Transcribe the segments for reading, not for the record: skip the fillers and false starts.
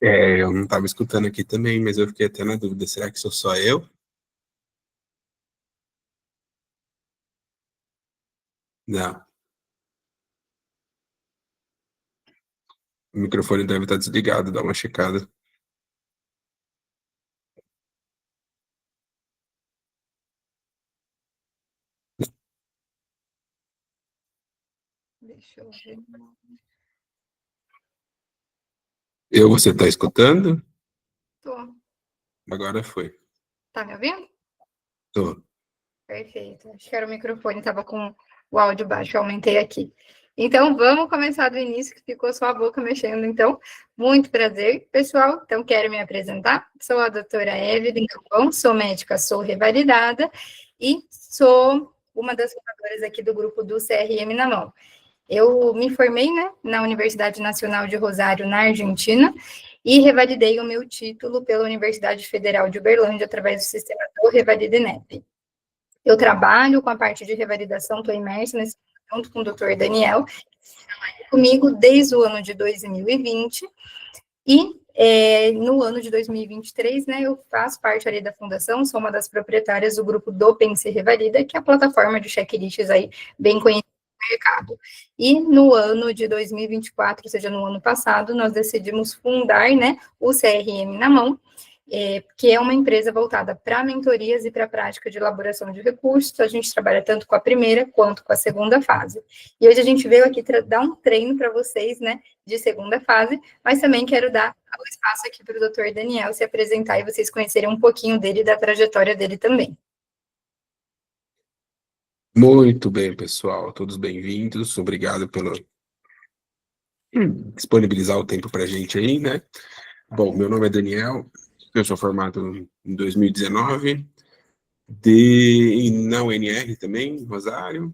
Eu não estava escutando aqui também, mas eu fiquei até na dúvida, será que sou só eu? Não, o microfone deve estar desligado, dá uma checada. Deixa eu ver. Você está escutando? Tô. Agora foi. Tá me ouvindo? Tô. Perfeito. Acho que era o microfone, estava com o áudio baixo, eu aumentei aqui. Então, vamos começar do início, que ficou só a boca mexendo. Então, muito prazer, pessoal. Então, quero me apresentar. Sou a doutora Evelyn Galvão, sou médica, sou revalidada e sou uma das fundadoras aqui do grupo do CRM na Mão. Eu me formei, né, na Universidade Nacional de Rosário, na Argentina, e revalidei o meu título pela Universidade Federal de Uberlândia, através do sistema do Revalida INEP. Eu trabalho com a parte de revalidação, estou imersa nesse junto com o doutor Daniel, comigo desde o ano de 2020, e no ano de 2023, né, eu faço parte ali da fundação, sou uma das proprietárias do grupo do Pense Revalida, que é a plataforma de checklists aí bem conhecida no mercado. E no ano de 2024, ou seja, no ano passado, nós decidimos fundar, né, o CRM na Mão, que é uma empresa voltada para mentorias e para a prática de elaboração de recursos. A gente trabalha tanto com a primeira quanto com a segunda fase. E hoje a gente veio aqui dar um treino para vocês, né, de segunda fase, mas também quero dar o espaço aqui para o doutor Daniel se apresentar e vocês conhecerem um pouquinho dele e da trajetória dele também. Muito bem, pessoal. Todos bem-vindos. Obrigado pelo disponibilizar o tempo para a gente aí, né? Bom, meu nome é Daniel, eu sou formado em 2019, na UNR também, em Rosário.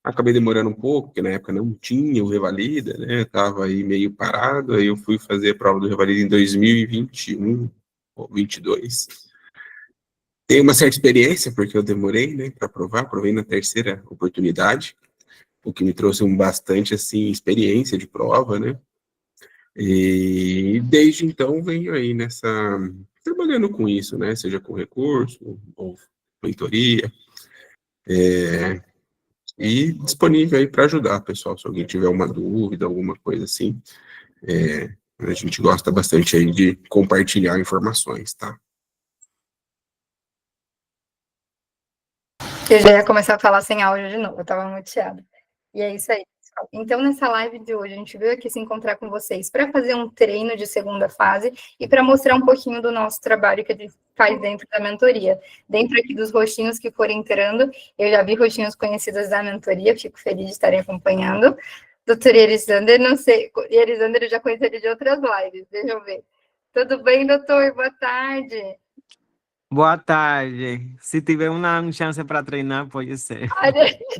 Acabei demorando um pouco, porque na época não tinha o Revalida, né? Estava aí meio parado, aí eu fui fazer a prova do Revalida em 2021 ou 22. Tenho uma certa experiência, porque eu demorei, né, para provar, provei na terceira oportunidade, o que me trouxe bastante, assim, experiência de prova, né? E desde então venho aí trabalhando com isso, né? Seja com recurso ou mentoria, e disponível aí para ajudar, pessoal, se alguém tiver uma dúvida, alguma coisa assim. A gente gosta bastante aí de compartilhar informações, tá? Eu já ia começar a falar sem áudio de novo, eu estava muteada. E é isso aí, pessoal. Então, nessa live de hoje, a gente veio aqui se encontrar com vocês para fazer um treino de segunda fase e para mostrar um pouquinho do nosso trabalho que a gente faz dentro da mentoria. Dentro aqui dos rostinhos que forem entrando, eu já vi rostinhos conhecidos da mentoria, fico feliz de estarem acompanhando. Doutor Elisander, não sei, Elisander eu já conheci ele de outras lives, deixa eu ver. Tudo bem, doutor? Boa tarde. Boa tarde. Se tiver uma chance para treinar, pode ser.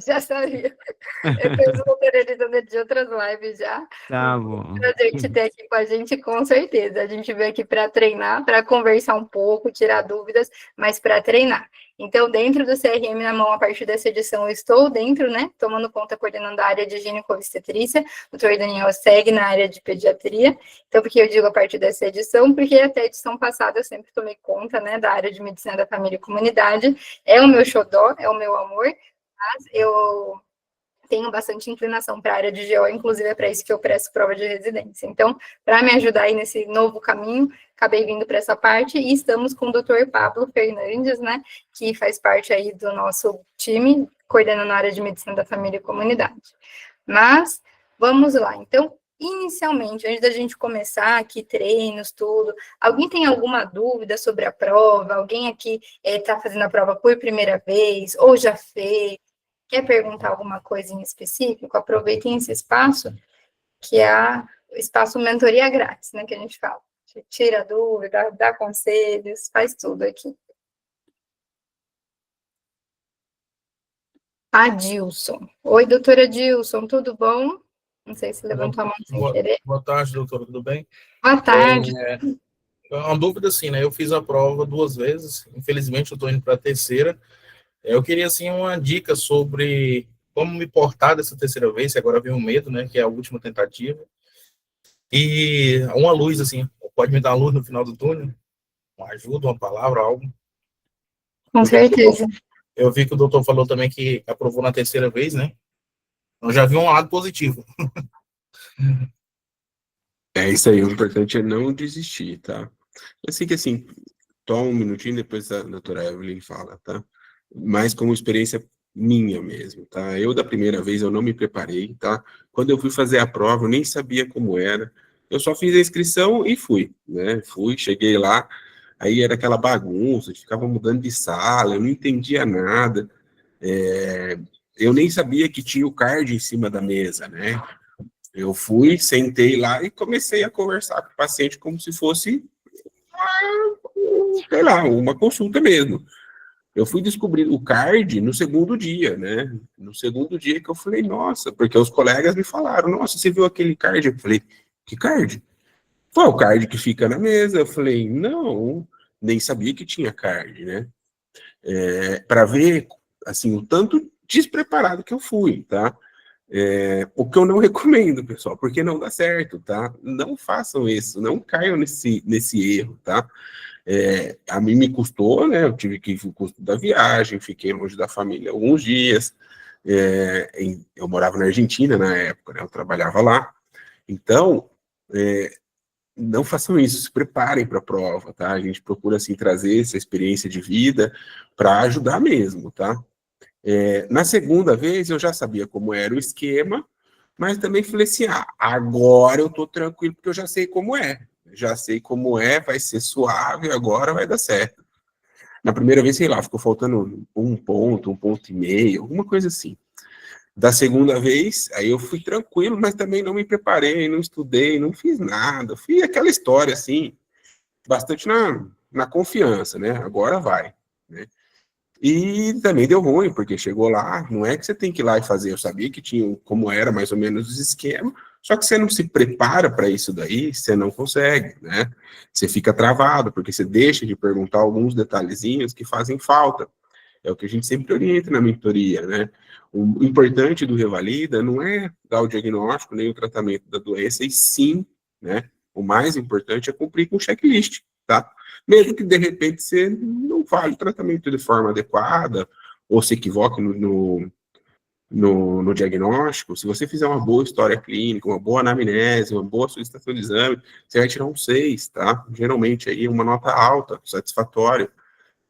Já sabia. Eu conheço o doutor Elisander de outras lives já. Tá bom. Prazer te ter aqui com a gente, com certeza. A gente veio aqui para treinar, para conversar um pouco, tirar dúvidas, mas para treinar. Então, dentro do CRM na Mão, a partir dessa edição, eu estou dentro, né, tomando conta, coordenando a área de ginecobstetrícia. O doutor Daniel segue na área de pediatria. Então, porque eu digo a partir dessa edição? Porque até a edição passada eu sempre tomei conta, né, da área de medicina da família e comunidade. É o meu xodó, é o meu amor, mas eu tenho bastante inclinação para a área de GO, inclusive é para isso que eu presto prova de residência. Então, para me ajudar aí nesse novo caminho, acabei vindo para essa parte e estamos com o Dr. Pablo Fernandes, né, que faz parte aí do nosso time, coordenando a área de medicina da família e comunidade. Mas, vamos lá. Então, inicialmente, antes da gente começar aqui, treinos, tudo, alguém tem alguma dúvida sobre a prova? Alguém aqui está fazendo a prova por primeira vez ou já fez? Quer perguntar alguma coisa em específico? Aproveitem esse espaço, que é o espaço mentoria grátis, né, que a gente fala. A gente tira dúvida, dá conselhos, faz tudo aqui. Adilson. Oi, doutora Adilson, tudo bom? Não sei se levantou a mão sem querer. Boa tarde, doutora, tudo bem? Boa tarde. Uma dúvida assim, né? Eu fiz a prova 2 vezes, infelizmente eu estou indo para a terceira, Eu queria, assim, uma dica sobre como me portar dessa terceira vez, que agora vem o medo, né, que é a última tentativa. E uma luz, assim, pode me dar uma luz no final do túnel? Uma ajuda, uma palavra, algo? Com certeza. Eu vi que o doutor falou também que aprovou na terceira vez, né? Eu já vi um lado positivo. É isso aí, o importante é não desistir, tá? Eu sei que assim, toma um minutinho, depois a doutora Evelyn fala, tá? Mas como experiência minha mesmo, tá? Eu, da primeira vez, eu não me preparei, tá? Quando eu fui fazer a prova, eu nem sabia como era. Eu só fiz a inscrição e fui, né? Fui, cheguei lá, aí era aquela bagunça, ficava mudando de sala, eu não entendia nada. Eu nem sabia que tinha o card em cima da mesa, né? Eu fui, sentei lá e comecei a conversar com o paciente como se fosse, sei lá, uma consulta mesmo. Eu fui descobrir o card no segundo dia, né? No segundo dia que eu falei, nossa, porque os colegas me falaram, nossa, você viu aquele card? Eu falei, que card? Foi o card que fica na mesa. Eu falei, não, nem sabia que tinha card, né? Para ver, assim, o tanto despreparado que eu fui, tá? O que eu não recomendo, pessoal, porque não dá certo, tá? Não façam isso, não caiam nesse erro, tá? A mim me custou, né? Eu tive que ir o custo da viagem, fiquei longe da família alguns dias. Eu morava na Argentina na época, né? Eu trabalhava lá. Então, não façam isso, se preparem para a prova, tá? A gente procura, assim, trazer essa experiência de vida para ajudar mesmo, tá? Na segunda vez, eu já sabia como era o esquema, mas também falei assim, agora eu tô tranquilo, porque eu já sei como é. Já sei como é, vai ser suave, agora vai dar certo. Na primeira vez, sei lá, ficou faltando um ponto e meio, alguma coisa assim. Da segunda vez, aí eu fui tranquilo, mas também não me preparei, não estudei, não fiz nada. Fiz aquela história, assim, bastante na confiança, né? Agora vai, né? E também deu ruim, porque chegou lá, não é que você tem que ir lá e fazer, eu sabia que tinha como era mais ou menos os esquemas, só que você não se prepara para isso daí, você não consegue, né? Você fica travado, porque você deixa de perguntar alguns detalhezinhos que fazem falta. É o que a gente sempre orienta na mentoria, né? O importante do Revalida não é dar o diagnóstico nem o tratamento da doença, e sim, né? O mais importante é cumprir com o checklist, tá? Mesmo que de repente você não fale o tratamento de forma adequada, ou se equivoque no diagnóstico, se você fizer uma boa história clínica, uma boa anamnese, uma boa solicitação de exame, você vai tirar um 6, tá? Geralmente aí uma nota alta, satisfatória.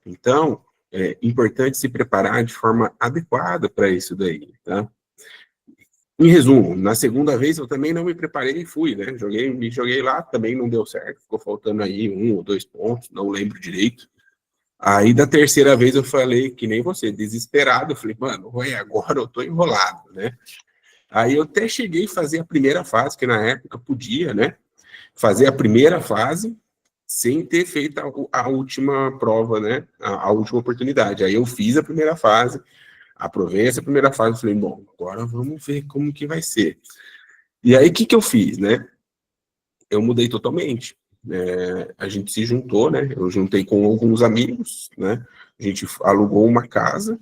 Então, é importante se preparar de forma adequada para isso daí, tá? Em resumo, na segunda vez eu também não me preparei e fui, né? Me joguei lá, também não deu certo, ficou faltando aí 1 ou 2 pontos, não lembro direito. Aí da terceira vez eu falei, que nem você, desesperado, eu falei, mano, agora eu tô enrolado, né? Aí eu até cheguei a fazer a primeira fase, que na época podia, né? Fazer a primeira fase sem ter feito a última prova, né? A última oportunidade. Aí eu fiz a primeira fase, aprovei essa primeira fase e falei, bom, agora vamos ver como que vai ser. E aí, o que eu fiz, né? Eu mudei totalmente. A gente se juntou, né? Eu juntei com alguns amigos, né? A gente alugou uma casa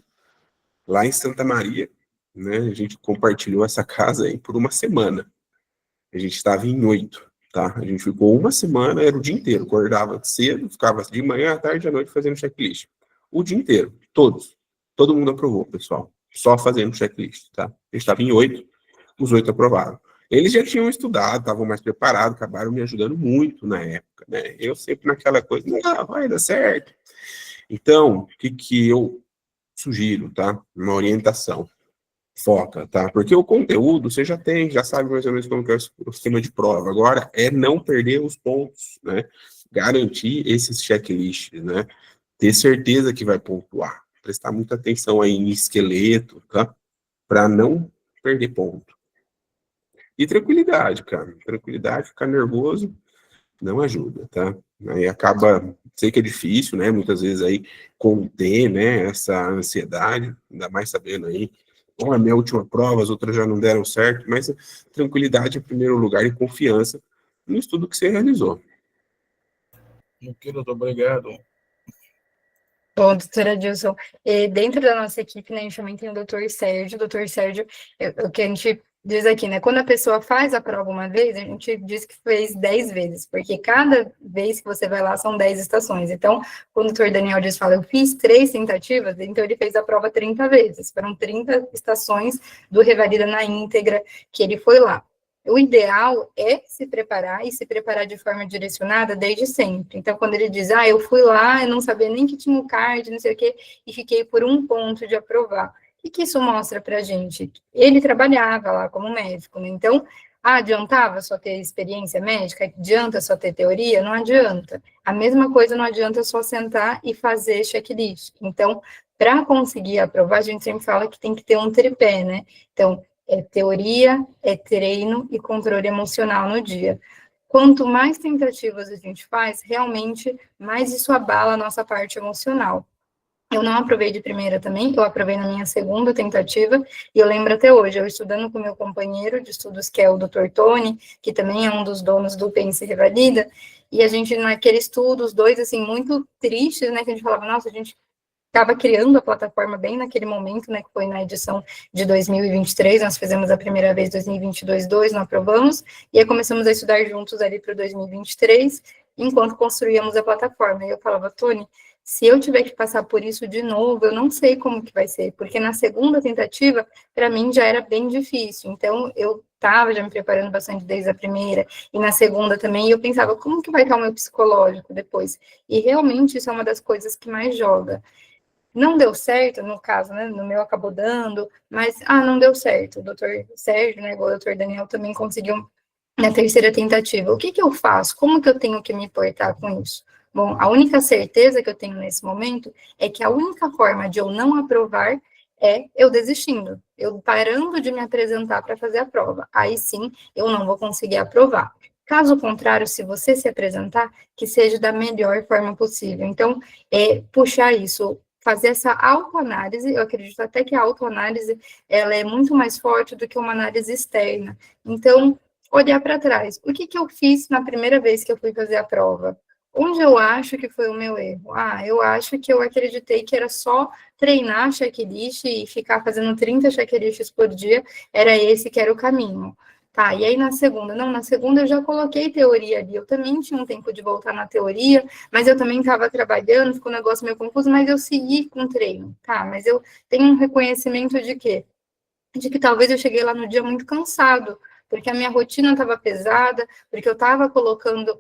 lá em Santa Maria, né? A gente compartilhou essa casa aí por uma semana. A gente estava em 8, tá? A gente ficou uma semana, era o dia inteiro. Acordava cedo, ficava de manhã, à tarde, à noite fazendo checklist. O dia inteiro, todos. Todo mundo aprovou, pessoal. Só fazendo checklist, tá? A gente estava em 8, os 8 aprovaram. Eles já tinham estudado, estavam mais preparados, acabaram me ajudando muito na época, né? Eu sempre naquela coisa, vai dar certo. Então, o que eu sugiro, tá? Uma orientação. Foca, tá? Porque o conteúdo você já tem, já sabe mais ou menos como que é o sistema de prova. Agora é não perder os pontos, né? Garantir esses checklists, né? Ter certeza que vai pontuar. Prestar muita atenção aí em esqueleto, tá? Para não perder ponto. E tranquilidade, cara. Tranquilidade, ficar nervoso não ajuda, tá? Aí acaba, sei que é difícil, né? Muitas vezes aí conter, né? Essa ansiedade, ainda mais sabendo aí, bom, a minha última prova, as outras já não deram certo, mas tranquilidade em primeiro lugar e confiança no estudo que você realizou. Ok, doutor, obrigado. Bom, doutora Dilson, dentro da nossa equipe, né, a gente também tem o doutor Sérgio. O doutor Sérgio, o que a gente diz aqui, né, quando a pessoa faz a prova uma vez, a gente diz que fez 10 vezes, porque cada vez que você vai lá são 10 estações. Então, quando o doutor Daniel diz, fala, eu fiz 3 tentativas, então ele fez a prova 30 vezes. Foram 30 estações do Revalida na íntegra que ele foi lá. O ideal é se preparar e se preparar de forma direcionada desde sempre. Então, quando ele diz, eu fui lá, eu não sabia nem que tinha o card, não sei o quê, e fiquei por um ponto de aprovar. O que isso mostra para a gente? Ele trabalhava lá como médico, né? Então, adiantava só ter experiência médica? Adianta só ter teoria? Não adianta. A mesma coisa não adianta só sentar e fazer checklist. Então, para conseguir aprovar, a gente sempre fala que tem que ter um tripé, né? Então, é teoria, é treino e controle emocional no dia. Quanto mais tentativas a gente faz, realmente, mais isso abala a nossa parte emocional. Eu não aprovei de primeira também, eu aprovei na minha segunda tentativa, e eu lembro até hoje, eu estudando com meu companheiro de estudos, que é o Dr. Tony, que também é um dos donos do Pense Revalida, e a gente, naquele estudo, os dois, assim, muito tristes, né, que a gente falava, nossa, a gente estava criando a plataforma bem naquele momento, né, que foi na edição de 2023, nós fizemos a primeira vez 2022, não aprovamos, e aí começamos a estudar juntos ali para o 2023, enquanto construíamos a plataforma. E eu falava, Tony, se eu tiver que passar por isso de novo, eu não sei como que vai ser, porque na segunda tentativa, para mim, já era bem difícil, então eu estava já me preparando bastante desde a primeira, e na segunda também, e eu pensava, como que vai estar o meu psicológico depois? E realmente isso é uma das coisas que mais joga. Não deu certo, no caso, né, no meu acabou dando, mas, não deu certo. O doutor Sérgio, né, igual o doutor Daniel, também conseguiu na terceira tentativa. O que que eu faço? Como que eu tenho que me importar com isso? Bom, a única certeza que eu tenho nesse momento é que a única forma de eu não aprovar é eu desistindo, eu parando de me apresentar para fazer a prova. Aí sim, eu não vou conseguir aprovar. Caso contrário, se você se apresentar, que seja da melhor forma possível. Então, puxar isso, fazer essa autoanálise, eu acredito até que a autoanálise, ela é muito mais forte do que uma análise externa. Então, olhar para trás. O que que eu fiz na primeira vez que eu fui fazer a prova? Onde eu acho que foi o meu erro? Eu acho que eu acreditei que era só treinar checklist e ficar fazendo 30 checklists por dia, era esse que era o caminho. Tá, e aí na segunda? Não, na segunda eu já coloquei teoria ali, eu também tinha um tempo de voltar na teoria, mas eu também estava trabalhando, ficou um negócio meio confuso, mas eu segui com o treino, tá? Mas eu tenho um reconhecimento de quê? De que talvez eu cheguei lá no dia muito cansado, porque a minha rotina estava pesada, porque eu estava colocando,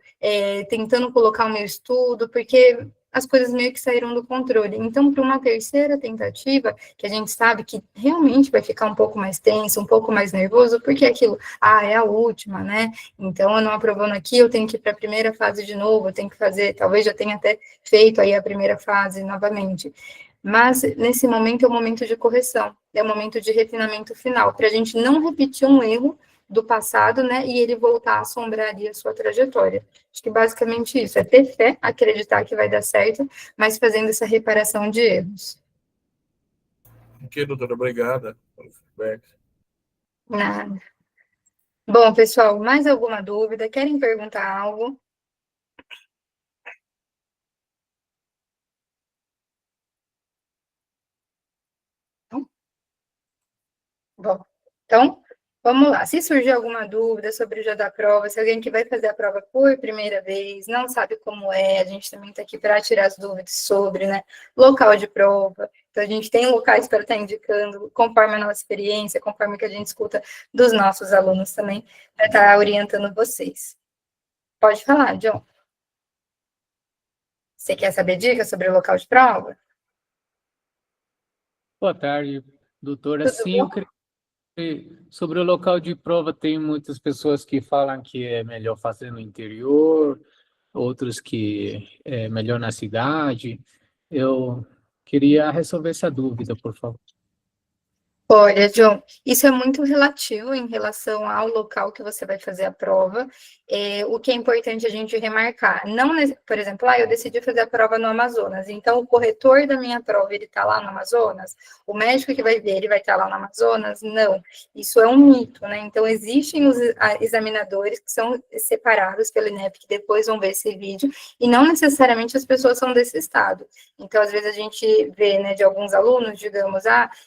tentando colocar o meu estudo, porque as coisas meio que saíram do controle. Então, para uma terceira tentativa, que a gente sabe que realmente vai ficar um pouco mais tenso, um pouco mais nervoso, porque aquilo, é a última, né? Então, eu não aprovando aqui, eu tenho que ir para a primeira fase de novo, eu tenho que fazer, talvez já tenha até feito aí a primeira fase novamente. Mas, nesse momento, é o momento de correção, é o momento de refinamento final, para a gente não repetir um erro do passado, né, e ele voltar a assombrar ali a sua trajetória. Acho que basicamente isso, é ter fé, acreditar que vai dar certo, mas fazendo essa reparação de erros. Ok, doutora, obrigada pelo feedback. Nada. Bom, pessoal, mais alguma dúvida? Querem perguntar algo? Bom, então, vamos lá. Se surgir alguma dúvida sobre o dia da prova, se alguém que vai fazer a prova por primeira vez, não sabe como é, a gente também está aqui para tirar as dúvidas sobre, né, local de prova. Então, a gente tem locais para estar indicando, conforme a nossa experiência, conforme o que a gente escuta dos nossos alunos também, para estar orientando vocês. Pode falar, John. Você quer saber dicas sobre o local de prova? Boa tarde, doutora. Tudo Sim, eu bom? queria saber sobre o local de prova. Tem muitas pessoas que falam que é melhor fazer no interior, outros que é melhor na cidade. Eu queria resolver essa dúvida, por favor. Olha, John, isso é muito relativo em relação ao local que você vai fazer a prova. O que é importante a gente remarcar, não, por exemplo, eu decidi fazer a prova no Amazonas, então o corretor da minha prova, ele está lá no Amazonas, o médico que vai ver, ele vai estar lá no Amazonas? Não, isso é um mito, né? Então, existem os examinadores que são separados pelo INEP, que depois vão ver esse vídeo, e não necessariamente as pessoas são desse estado. Então, às vezes a gente vê, né, de alguns alunos, digamos,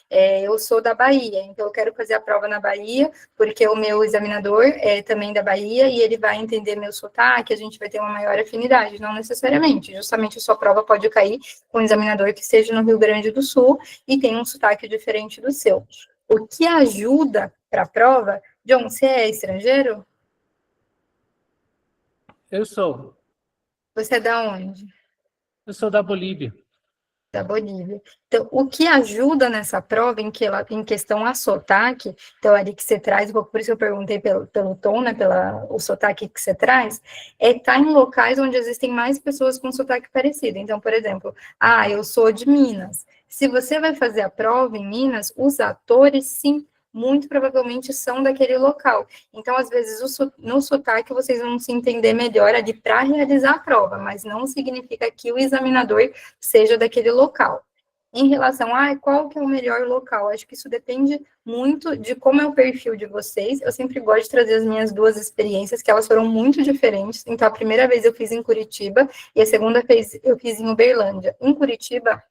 eu sou da Bahia, então eu quero fazer a prova na Bahia, porque o meu examinador é também da Bahia e ele vai entender meu sotaque, a gente vai ter uma maior afinidade, não necessariamente, justamente a sua prova pode cair com um examinador que esteja no Rio Grande do Sul e tem um sotaque diferente do seu. O que ajuda para a prova, John, você é estrangeiro? Eu sou. Você é da onde? Eu sou da Bolívia. Da Bolívia. Então, o que ajuda nessa prova, em questão a sotaque, então, ali que você traz, por isso eu perguntei pelo tom, né, o sotaque que você traz, é estar em locais onde existem mais pessoas com sotaque parecido. Então, por exemplo, eu sou de Minas. Se você vai fazer a prova em Minas, os atores, sim, muito provavelmente são daquele local. Então, às vezes, no sotaque, vocês vão se entender melhor ali para realizar a prova, mas não significa que o examinador seja daquele local. Em relação a qual que é o melhor local, acho que isso depende muito de como é o perfil de vocês. Eu sempre gosto de trazer as minhas duas experiências, que elas foram muito diferentes. Então, a primeira vez eu fiz em Curitiba e a segunda vez eu fiz em Uberlândia. Em Curitiba,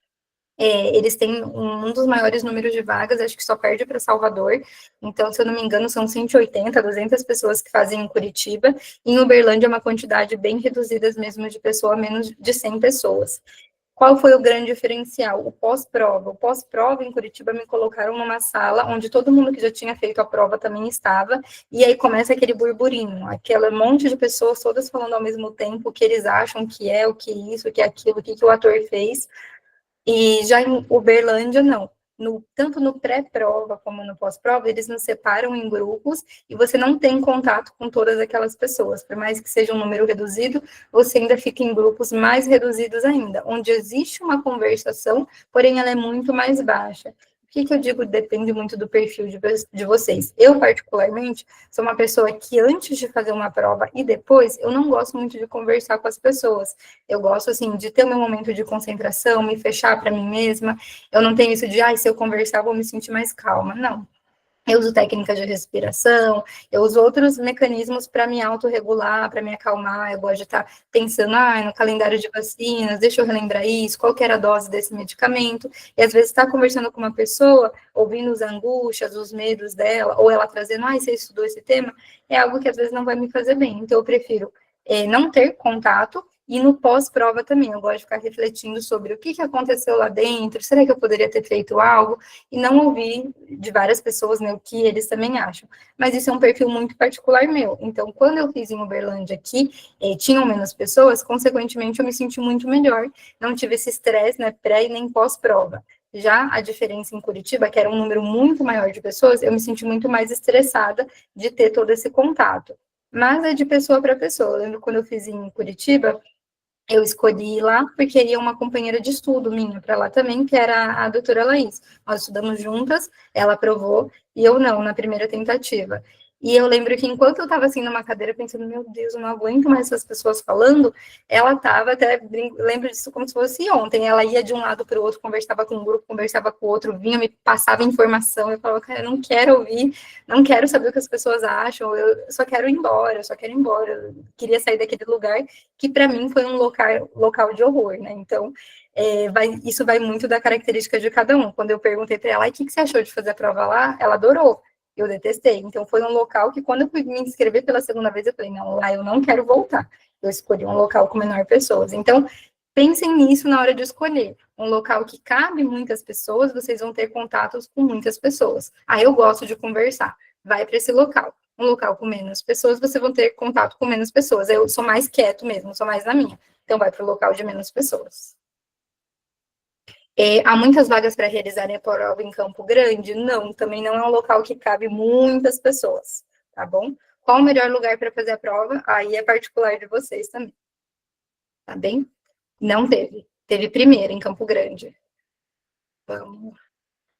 eles têm um dos maiores números de vagas, acho que só perde para Salvador. Então, se eu não me engano, são 180, 200 pessoas que fazem em Curitiba. Em Uberlândia, é uma quantidade bem reduzida mesmo de pessoa, menos de 100 pessoas. Qual foi o grande diferencial? O pós-prova. O pós-prova em Curitiba me colocaram numa sala onde todo mundo que já tinha feito a prova também estava, e aí começa aquele burburinho, aquele monte de pessoas todas falando ao mesmo tempo o que eles acham que é, o que isso, o que é aquilo, o que o ator fez. E já em Uberlândia, não. Tanto no pré-prova como no pós-prova, eles nos separam em grupos e você não tem contato com todas aquelas pessoas. Por mais que seja um número reduzido, você ainda fica em grupos mais reduzidos ainda, onde existe uma conversação, porém ela é muito mais baixa. O que eu digo depende muito do perfil de vocês. Eu, particularmente, sou uma pessoa que antes de fazer uma prova e depois, eu não gosto muito de conversar com as pessoas. Eu gosto, assim, de ter o meu momento de concentração, me fechar para mim mesma. Eu não tenho isso de, se eu conversar, vou me sentir mais calma. Não. Eu uso técnicas de respiração, eu uso outros mecanismos para me autorregular, para me acalmar. Eu gosto de estar pensando, no calendário de vacinas, deixa eu relembrar isso, qual que era a dose desse medicamento. E às vezes estar conversando com uma pessoa, ouvindo as angústias, os medos dela, ou ela trazendo, você estudou esse tema, é algo que às vezes não vai me fazer bem. Então eu prefiro não ter contato. E no pós-prova também, eu gosto de ficar refletindo sobre o que aconteceu lá dentro, será que eu poderia ter feito algo? E não ouvir de várias pessoas, né, o que eles também acham. Mas isso é um perfil muito particular meu. Então, quando eu fiz em Uberlândia aqui, tinham menos pessoas, consequentemente eu me senti muito melhor. Não tive esse estresse, né, pré e nem pós-prova. Já a diferença em Curitiba, que era um número muito maior de pessoas, eu me senti muito mais estressada de ter todo esse contato. Mas é de pessoa para pessoa. Eu lembro quando eu fiz em Curitiba, eu escolhi ir lá porque ia uma companheira de estudo minha para lá também, que era a doutora Laís. Nós estudamos juntas, ela aprovou e eu não, na primeira tentativa. E eu lembro que enquanto eu estava assim numa cadeira pensando, meu Deus, eu não aguento mais essas pessoas falando, ela estava, até lembro disso como se fosse ontem, ela ia de um lado para o outro, conversava com um grupo, conversava com o outro, vinha, me passava informação, eu falava, cara, eu não quero ouvir, não quero saber o que as pessoas acham, eu só quero ir embora, eu queria sair daquele lugar, que para mim foi um local de horror, né? Então, isso vai muito da característica de cada um. Quando eu perguntei para ela, o que você achou de fazer a prova lá? Ela adorou. Eu detestei. Então, foi um local que, quando eu fui me inscrever pela segunda vez, eu falei, não, lá eu não quero voltar. Eu escolhi um local com menor pessoas. Então, pensem nisso na hora de escolher. Um local que cabe muitas pessoas, vocês vão ter contatos com muitas pessoas. Eu gosto de conversar. Vai para esse local. Um local com menos pessoas, vocês vão ter contato com menos pessoas. Eu sou mais quieto mesmo, sou mais na minha. Então, vai para o local de menos pessoas. Há muitas vagas para realizarem a prova em Campo Grande? Não, também não é um local que cabe muitas pessoas, tá bom? Qual o melhor lugar para fazer a prova? Aí é particular de vocês também, tá bem? Não teve. Teve primeiro em Campo Grande. Vamos.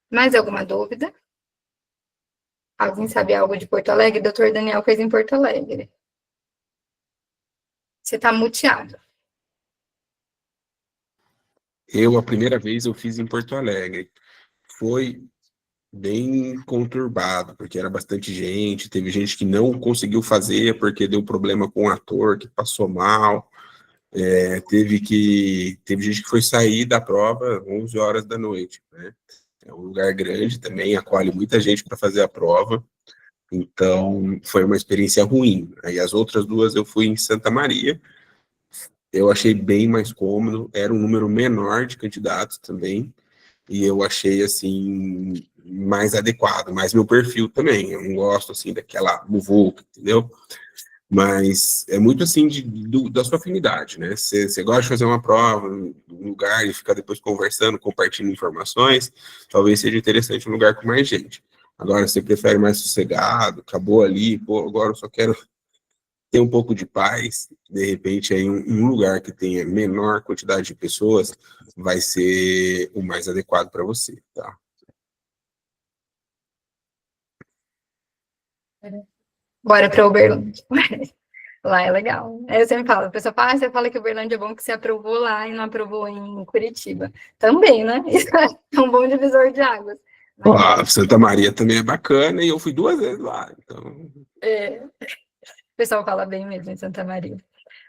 Mais alguma dúvida? Alguém sabe algo de Porto Alegre? Doutor Daniel fez em Porto Alegre. Você está muteado. A primeira vez eu fiz em Porto Alegre. Foi bem conturbado, porque era bastante gente, teve gente que não conseguiu fazer porque deu problema com o ator, que passou mal, teve gente que foi sair da prova 11 horas da noite, né? É um lugar grande também, acolhe muita gente para fazer a prova, então foi uma experiência ruim. Aí as outras duas eu fui em Santa Maria, eu achei bem mais cômodo, era um número menor de candidatos também, e eu achei, assim, mais adequado, mais meu perfil também. Eu não gosto, assim, daquela muvuca, entendeu? Mas é muito, assim, da sua afinidade, né? Você gosta de fazer uma prova num lugar e ficar depois conversando, compartilhando informações, talvez seja interessante um lugar com mais gente. Agora, você prefere mais sossegado, acabou ali, pô, agora eu só quero ter um pouco de paz, de repente, aí um lugar que tenha menor quantidade de pessoas vai ser o mais adequado para você, tá? Bora para Uberlândia. Lá é legal. Eu sempre falo, a pessoa fala, você fala que Uberlândia é bom que você aprovou lá e não aprovou em Curitiba. Também, né? Isso é um bom divisor de águas. Ó, Santa Maria também é bacana e eu fui 2 vezes lá, então... O pessoal fala bem mesmo em Santa Maria.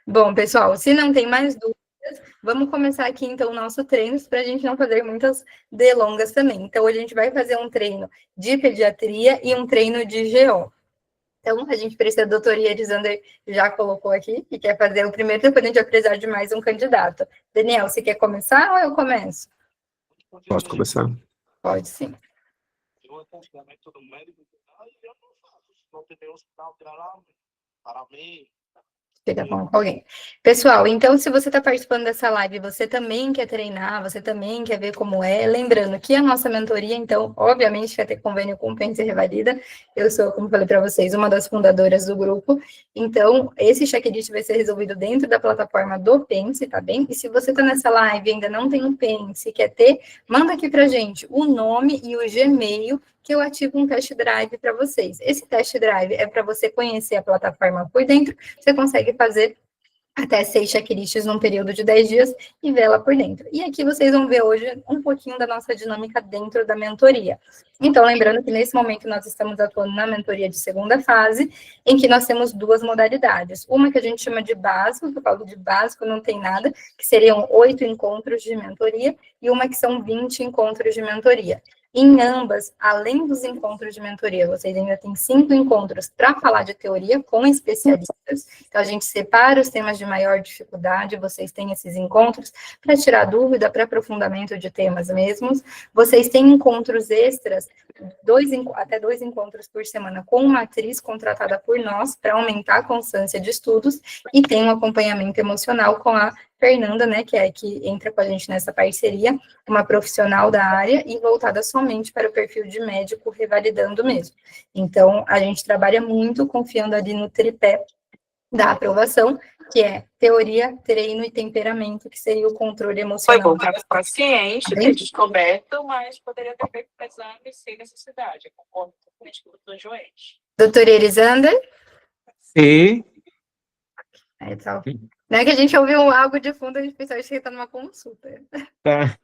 Bom, pessoal, se não tem mais dúvidas, vamos começar aqui, então, o nosso treino, para a gente não fazer muitas delongas também. Então, hoje a gente vai fazer um treino de pediatria e um treino de GO. Então, a gente precisa, a doutora Elisander já colocou aqui, que quer fazer o primeiro, depois a gente vai precisar de mais um candidato. Daniel, você quer começar ou eu começo? Posso começar? Pode sim. Eu acompanhamento do médico e eu não faço. Não tem hospital para mim. Fica com alguém. Pessoal, então, se você está participando dessa live, você também quer treinar, você também quer ver como é, lembrando que a nossa mentoria, então, obviamente, vai ter convênio com o Pense Revalida. Eu sou, como falei para vocês, uma das fundadoras do grupo. Então, esse checklist vai ser resolvido dentro da plataforma do Pense, tá bem? E se você está nessa live e ainda não tem um Pense, quer ter, manda aqui para gente o nome e o Gmail, que eu ativo um test drive para vocês. Esse test drive é para você conhecer a plataforma por dentro, você consegue fazer até 6 checklists num período de 10 dias e vê-la por dentro. E aqui vocês vão ver hoje um pouquinho da nossa dinâmica dentro da mentoria. Então, lembrando que nesse momento nós estamos atuando na mentoria de segunda fase, em que nós temos 2 modalidades. Uma que a gente chama de básico, que eu falo de básico, não tem nada, que seriam 8 encontros de mentoria, e uma que são 20 encontros de mentoria. Em ambas, além dos encontros de mentoria, vocês ainda têm 5 encontros para falar de teoria com especialistas. Então, a gente separa os temas de maior dificuldade, vocês têm esses encontros para tirar dúvida, para aprofundamento de temas mesmos. Vocês têm encontros extras, até 2 encontros por semana com uma atriz contratada por nós para aumentar a constância de estudos, e tem um acompanhamento emocional com a Fernanda, né, que é a que entra com a gente nessa parceria, uma profissional da área e voltada somente para o perfil de médico, revalidando mesmo. Então, a gente trabalha muito confiando ali no tripé da aprovação, que é teoria, treino e temperamento, que seria o controle emocional. Foi bom para o paciente ter descoberto, mas poderia ter feito o exame sem necessidade. Eu concordo com o político do doente. Doutora Elisander? Sim. Aí, tá. Não é que a gente ouviu algo de fundo, a gente pensou que está numa consulta. Tá.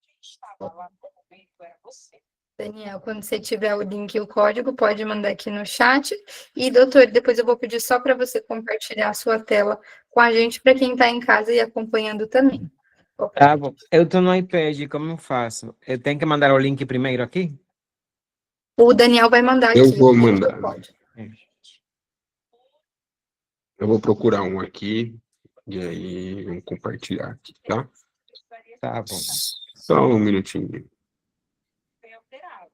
Quem estava lá no momento era você. Daniel, quando você tiver o link e o código, pode mandar aqui no chat. E, doutor, depois eu vou pedir só para você compartilhar a sua tela com a gente, para quem está em casa e acompanhando também. Tá bom. Eu estou no iPad, como eu faço? Eu tenho que mandar o link primeiro aqui? O Daniel vai mandar aqui. Eu vou mandar. Pode. Eu vou procurar um aqui, e aí vamos compartilhar aqui, tá? Tá bom. Só um minutinho. Foi alterado.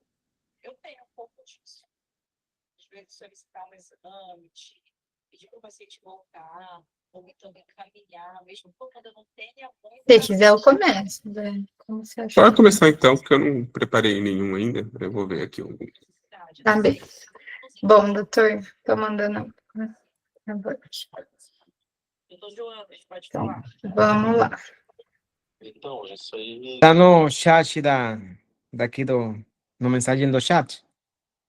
Eu tenho um pouco disso. Às vezes solicitar um exame, pedir para o paciente voltar, ou então encaminhar, mesmo quando eu não tenha muito. Se quiser, eu começo. Né? Como você acha? Pode começar então, porque eu não preparei nenhum ainda. Eu vou ver aqui um. Tá bem. Bom, doutor, estou mandando. Doutor Joana, a gente pode Então, falar. vamos lá. Então, isso aí. Tá no chat daqui no mensagem do chat?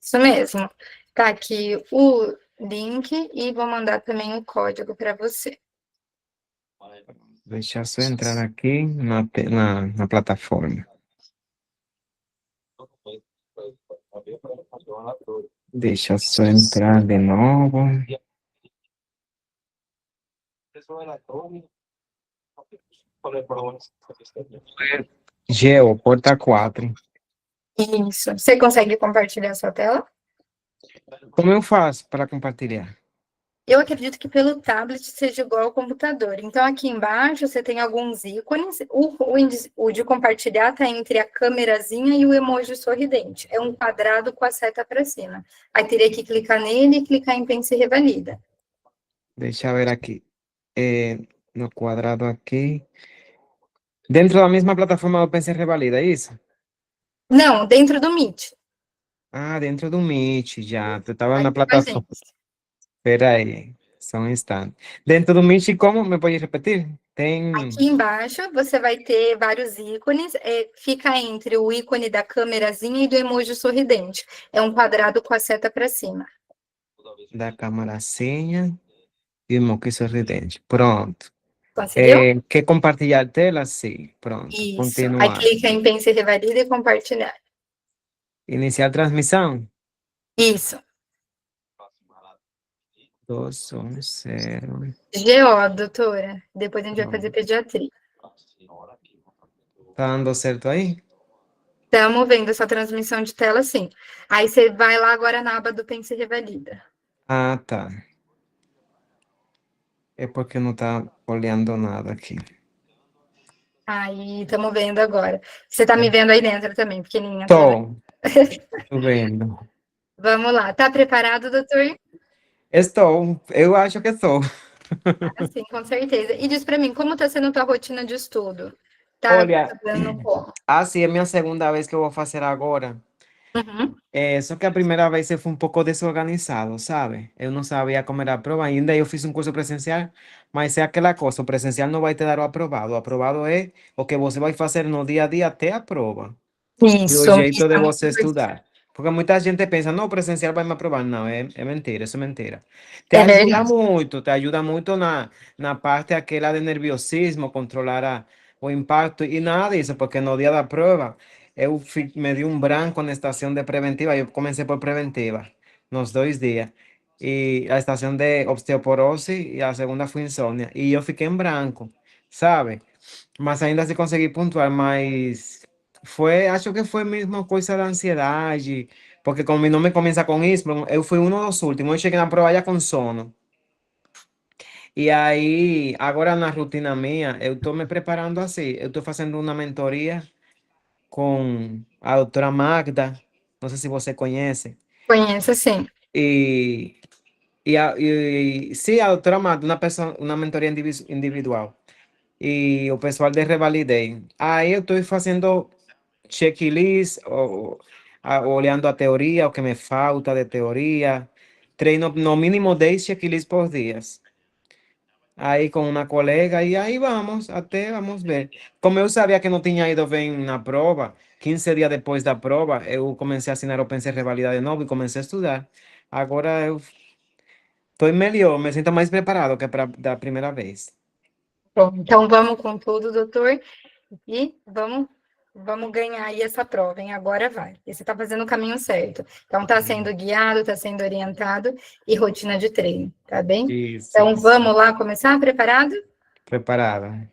Isso mesmo. Tá aqui o link e vou mandar também o código para você. Deixa eu só entrar aqui na plataforma. Deixa eu só entrar de novo. Geo, porta 4. Isso. Você consegue compartilhar sua tela? Como eu faço para compartilhar? Eu acredito que pelo tablet seja igual ao computador. Então, aqui embaixo você tem alguns ícones. O de compartilhar está entre a câmerazinha e o emoji sorridente. É um quadrado com a seta para cima. Aí teria que clicar nele e clicar em Pense e Revalida. Deixa eu ver aqui. No quadrado aqui. Dentro da mesma plataforma do Pense Revalida, é isso? Não, dentro do Meet. Ah, dentro do Meet, já. Tu estava na Aqui com a plataforma. gente. Espera aí, só um instante. Dentro do Meet, como? Me pode repetir? Tem... Aqui embaixo você vai ter vários ícones. Fica entre o ícone da câmerazinha e do emoji sorridente. É um quadrado com a seta para cima. Da câmera senha e o moque sorridente. Pronto. Conseguiu? Quer compartilhar tela? Sim. Pronto. Isso. Aí Continuar. clica em Pense e Revalida e compartilhar. Iniciar transmissão. Isso. 2, 1, 0. GO, doutora. Depois a gente vai fazer pediatria. Tá dando certo aí? Estamos vendo essa transmissão de tela, sim. Aí você vai lá agora na aba do Pense e Revalida. Ah, tá. É porque não tá olhando nada aqui. Aí, estamos vendo agora. Você tá me vendo aí dentro também, pequenininha. Tô vendo. Vamos lá. Tá preparado, doutor? Estou. Eu acho que estou. Sim, com certeza. E diz para mim, como tá sendo tua rotina de estudo? Tá Olha, dando como? sim, é minha segunda vez que eu vou fazer agora. Uhum. Só que a primeira vez eu fui um pouco desorganizado, sabe? Eu não sabia como era a prova ainda. Eu fiz um curso presencial, mas é aquela coisa: o presencial não vai te dar o aprovado. O aprovado é o que você vai fazer no dia a dia até a prova. E o Isso jeito de é muito você importante. estudar. Porque muita gente pensa, não, o presencial vai me aprovar. Não, é mentira, isso é mentira. É verdade. Te ajuda muito na parte aquela de nerviosismo, controlar o impacto e nada disso, porque no dia da prova me di um branco na estação de preventiva, eu comecei por preventiva, nos 2 dias. E a estação de osteoporose e a segunda foi insônia. E eu fiquei em branco, sabe? Mas ainda assim consegui pontuar, mas acho que foi mesmo coisa da ansiedade, porque como meu nome começa com isso, eu fui um dos últimos, eu cheguei na prova já com sono. E aí, agora na rotina minha, eu estou me preparando assim, eu estou fazendo uma mentoria com a doutora Magda, não sei se você conhece, Conheço, sim. e, sim, a doutora Magda, uma mentoria individual. E o pessoal de Revalidei. Aí eu estou fazendo checklist, olhando a teoria, o que me falta de teoria. Treino no mínimo 10 checklists por dia. Aí com uma colega, e aí vamos, até vamos ver. Como eu sabia que não tinha ido bem na prova, 15 dias depois da prova, eu comecei a assinar o Pense Revalidar de novo e comecei a estudar. Agora eu estou melhor, me sinto mais preparado que da primeira vez. Bom, então vamos com tudo, doutor, e vamos ganhar aí essa prova, hein? Agora vai. E você está fazendo o caminho certo. Então, está sendo guiado, está sendo orientado e rotina de treino, tá bem? Isso, Então, vamos lá começar? Preparado? preparada.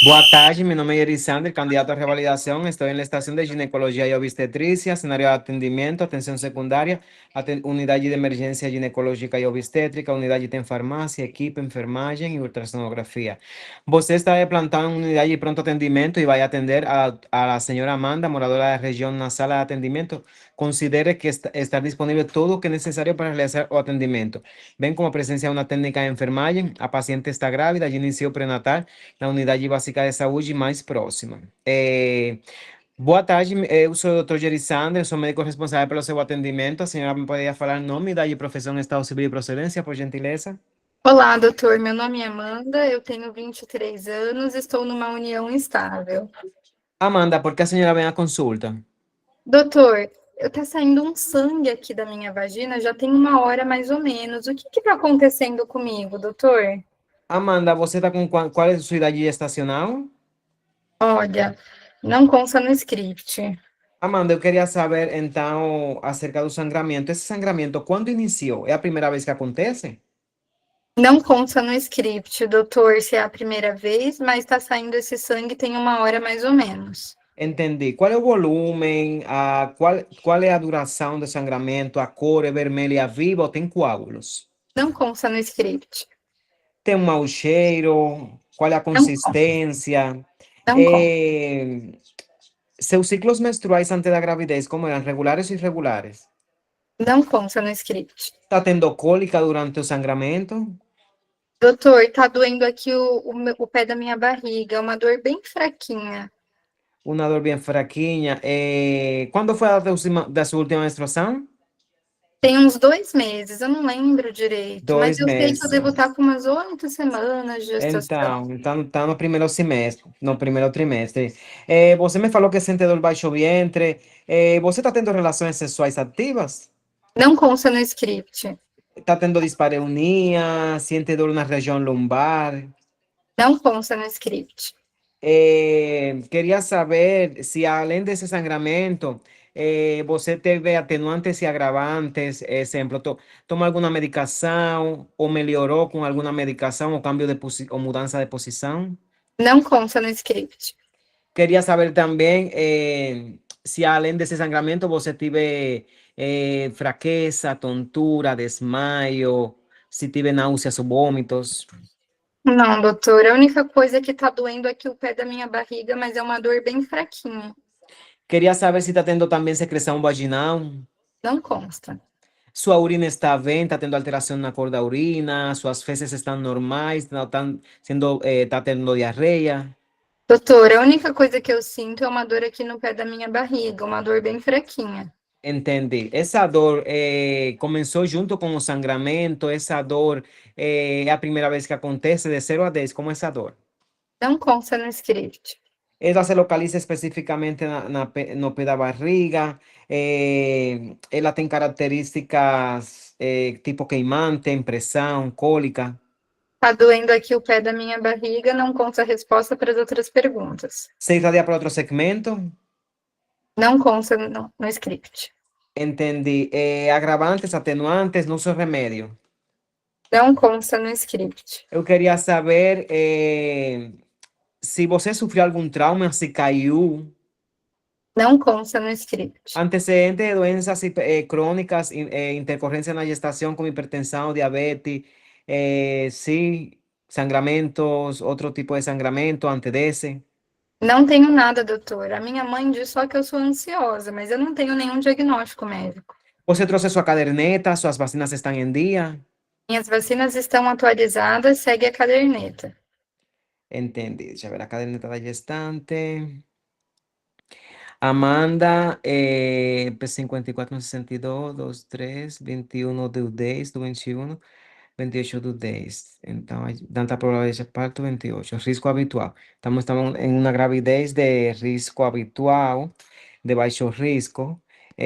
Boa tarde, meu nome é Erisander, candidato a revalidação. Estou na estação de ginecologia e obstetrícia, cenário de atendimento, atenção secundária, unidade de emergência ginecológica e obstétrica, unidade de farmácia, equipe, enfermagem e ultrassonografia. Você está de plantão em unidade de pronto atendimento e vai atender a senhora Amanda, moradora da região, na sala de atendimento. Considere que está disponível todo o que é necessário para realizar o atendimento, bem como a presença de uma técnica de enfermagem. A paciente está grávida, já iniciou pré-natal na unidade básica de saúde mais próxima. Boa tarde, eu sou o Dr. Jerry Sanders, sou médico responsável pelo seu atendimento. A senhora me poderia falar nome, idade, profissão, estado civil e procedência, por gentileza? Olá, doutor. Meu nome é Amanda, eu tenho 23 anos, estou numa união estável. Amanda, ¿por qué a senhora vem à consulta? Doutor, tá saindo um sangue aqui da minha vagina já tem 1 hora mais ou menos. O que que tá acontecendo comigo, doutor? Amanda, você está com qual é a sua idade gestacional? Olha, não consta no script. Amanda, eu queria saber então acerca do sangramento. Esse sangramento, quando iniciou? É a primeira vez que acontece? Não consta no script, doutor, se é a primeira vez, mas tá saindo esse sangue tem 1 hora mais ou menos. Entendi. Qual é o volume? Qual é a duração do sangramento? A cor é vermelha viva ou tem coágulos? Não consta no script. Tem um mau cheiro? Qual é a Não consta. consistência? Não consta. Seus ciclos menstruais antes da gravidez, como eram? Regulares ou irregulares? Não consta no script. Está tendo cólica durante o sangramento? Doutor, tá doendo aqui o pé da minha barriga, é uma dor bem fraquinha. Uma dor bem fraquinha. Quando foi da sua última menstruação? Tem uns 2 meses, eu não lembro direito, mas 2 eu sei que eu devo meses. estar com umas 8 semanas de gestação. Então, tá no primeiro semestre, no primeiro trimestre. Você me falou que sente dor baixo ventre. Você está tendo relações sexuais ativas? Não consta no script. Está tendo dispareunia? Sente dor na região lombar? Não consta no script. Queria saber se, além desse sangramento, você teve atenuantes e agravantes, exemplo, toma alguma medicação ou melhorou com alguma medicação ou cambio de ou mudança de posição? Não consta no script. Queria saber também se, além desse sangramento, você teve fraqueza, tontura, desmaio, se teve náuseas ou vômitos. Não, doutor, a única coisa que tá doendo aqui o pé da minha barriga, mas é uma dor bem fraquinha. Queria saber se está tendo também secreção vaginal. Não consta. Sua urina está bem, está tendo alteração na cor da urina, suas fezes estão normais, não estão sendo, está tendo diarreia. Doutor, a única coisa que eu sinto é uma dor aqui no pé da minha barriga, uma dor bem fraquinha. Entendi. Essa dor começou junto com o sangramento, essa dor é a primeira vez que acontece, de 0 a 10, como essa dor? Não consta no script. Ela se localiza especificamente no pé da barriga, ela tem características tipo queimante, impressão, cólica. Tá doendo aqui o pé da minha barriga, não consta a resposta para as outras perguntas. Se irradia para outro segmento? Não consta no script. Entendi. Agravantes, atenuantes, não sou remédio. Não consta no script. Eu queria saber se você sofreu algum trauma, se caiu, Não consta no script. antecedentes de doenças crônicas, intercorrência na gestação, como hipertensão, diabetes, sim, sangramentos, outro tipo de sangramento, antes desse. Não tenho nada, doutor. A minha mãe diz só que eu sou ansiosa, mas eu não tenho nenhum diagnóstico médico. Você trouxe sua caderneta, suas vacinas estão em dia? Minhas vacinas estão atualizadas, segue a caderneta. Entendi. Deixa eu ver a caderneta da gestante. Amanda, P54 62, 23, 21 do 10, do 21, 28 do 10. Então, tanta probabilidade de parto, 28. Risco habitual. Estamos em uma gravidez de risco habitual, de baixo risco.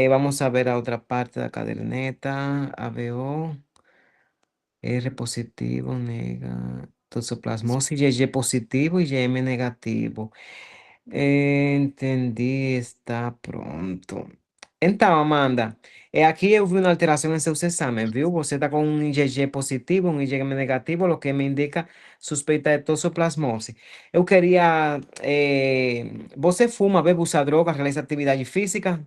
Vamos a ver a outra parte da caderneta. ABO, R positivo, nega, toxoplasmose, IgG positivo e IgM negativo. Entendi, está pronto. Então, Amanda, aqui eu vi uma alteração em seus exames, viu? Você está com um IgG positivo, um IgM negativo, o que me indica suspeita de toxoplasmose. Eu queria. Você fuma, bebe, usa droga, realiza atividade física?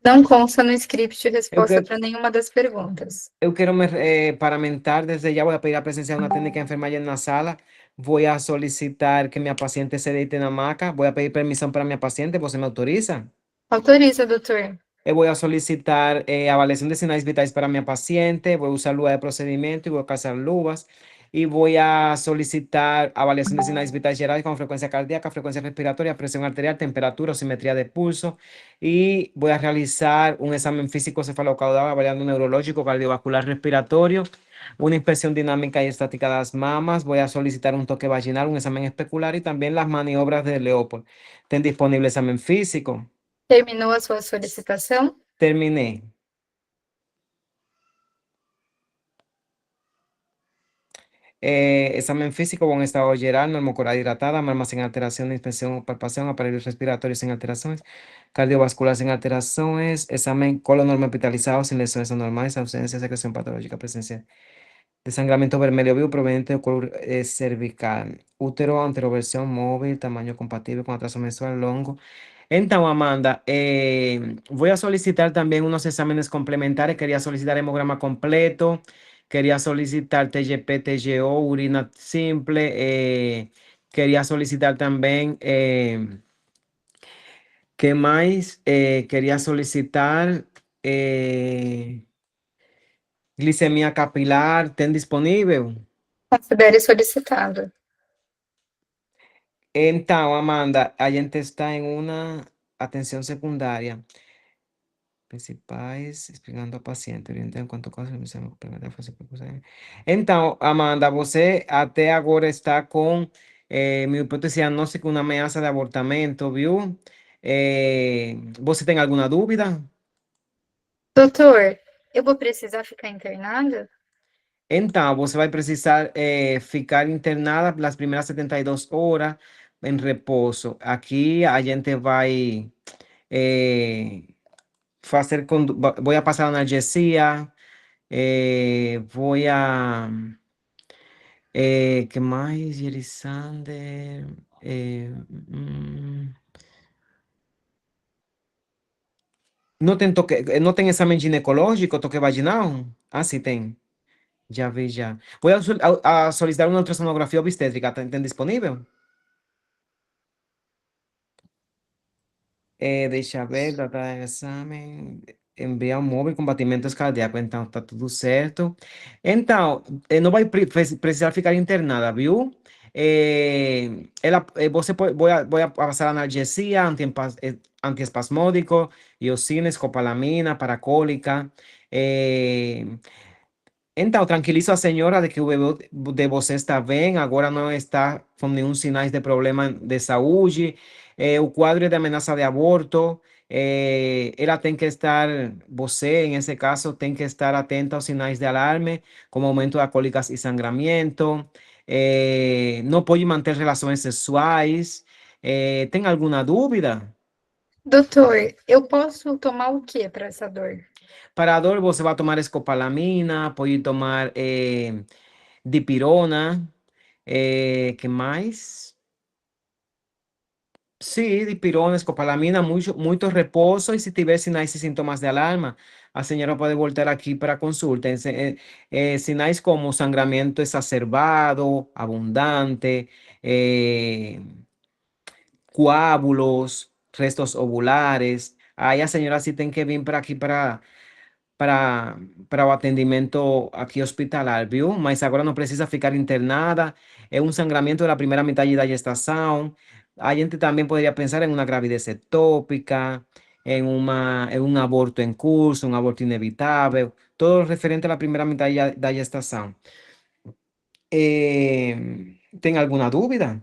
Não consta no script Eu resposta quero, para nenhuma das perguntas. eu quero me paramentar desde ya, voy a pedir a presencia de una técnica de enfermería en la sala. Voy a solicitar que mi paciente se deite en la hamaca. Voy a pedir permisión para mi paciente, ¿você me autoriza? Autoriza, doutor. Voy a solicitar avaliación de sinais vitais para mi paciente. Voy a usar luva de procedimiento y voy a calzar luvas. y voy a solicitar avaliación de sinais vitales generales con frecuencia cardíaca, frecuencia respiratoria, presión arterial, temperatura, simetría de pulso, y voy a realizar un examen físico cefalocaudal, avaliando neurológico, cardiovascular, respiratorio, una inspección dinámica y estática de las mamas. Voy a solicitar un toque vaginal, un examen especular y también las maniobras de Leopold. ¿Ten disponible examen físico? Terminou a sua solicitação? Terminé. Examen físico con estado general, normocoral hidratada, marma sin alteración, inspección o palpación, aparelho respiratorio sin alteraciones, cardiovascular sin alteraciones, examen colon normal hospitalizado sin lesiones anormales, ausencia de secreción patológica, presencia de sangramiento vermelho vivo proveniente de color cervical, útero anteroversión móvil, tamaño compatible con atraso menstrual longo. Entonces, Amanda, voy a solicitar también unos exámenes complementarios. Quería solicitar hemograma completo, quería solicitar TGP, TGO, urina simple, quería solicitar también, ¿qué más? Quería solicitar glicemia capilar, ¿ten disponible? Considere solicitado. Entonces, Amanda, a gente está en una atención secundaria. Principais, explicando ao paciente, orientando quanto ao caso, complementar, fazer percussão. Então, Amanda, você até agora está com minha hipótese diagnóstica, uma ameaça de abortamento, viu? Você tem alguma dúvida? Doutor, eu vou precisar ficar internada? Então, você vai precisar ficar internada as primeiras 72 horas em repouso. Aqui a gente vai fazer, vou passar analgesia, voy a... ¿qué más? Yerisander. No ten toque, no ten examen ginecológico, toque vaginal. Ah, sí, ten. Ya vi, ya. Voy a solicitar una ultrasonografía obstétrica. ¿Ten disponible? Deixa eu ver, data de exame, enviar um móvel com batimentos cardíacos, então tá tudo certo. Então, não vai precisar ficar internada, viu? Você vou a passar analgesia, antiespasmódico, iosina, escopolamina, paracólica. Então, tranquilizo a senhora de que o bebê de você está bem, agora não está com nenhum sinais de problema de saúde. O quadro é de ameaça de aborto. Ela tem que estar, você, em esse caso, tem que estar atenta aos sinais de alarme, como aumento de cólicas e sangramento. Não pode manter relações sexuais. Tem alguma dúvida? Doutor, eu posso tomar o que para essa dor? Para a dor, você vai tomar escopolamina, pode tomar dipirona, ¿qué más? Sí, dipirona, escopolamina, mucho reposo y si tiver sinais y síntomas de alarma, a señora puede voltar aquí para consulta. Sinais como sangramiento exacerbado, abundante, coágulos, restos ovulares. Aí a senhora sí tem que vir para aqui para o atendimento aqui hospitalar, viu? Mas agora não precisa ficar internada. É um sangramento da primeira metade da gestação. A gente também poderia pensar em uma gravidez ectópica, em um aborto em curso, um aborto inevitável, todo referente à primeira metade da gestação. Tem alguma dúvida?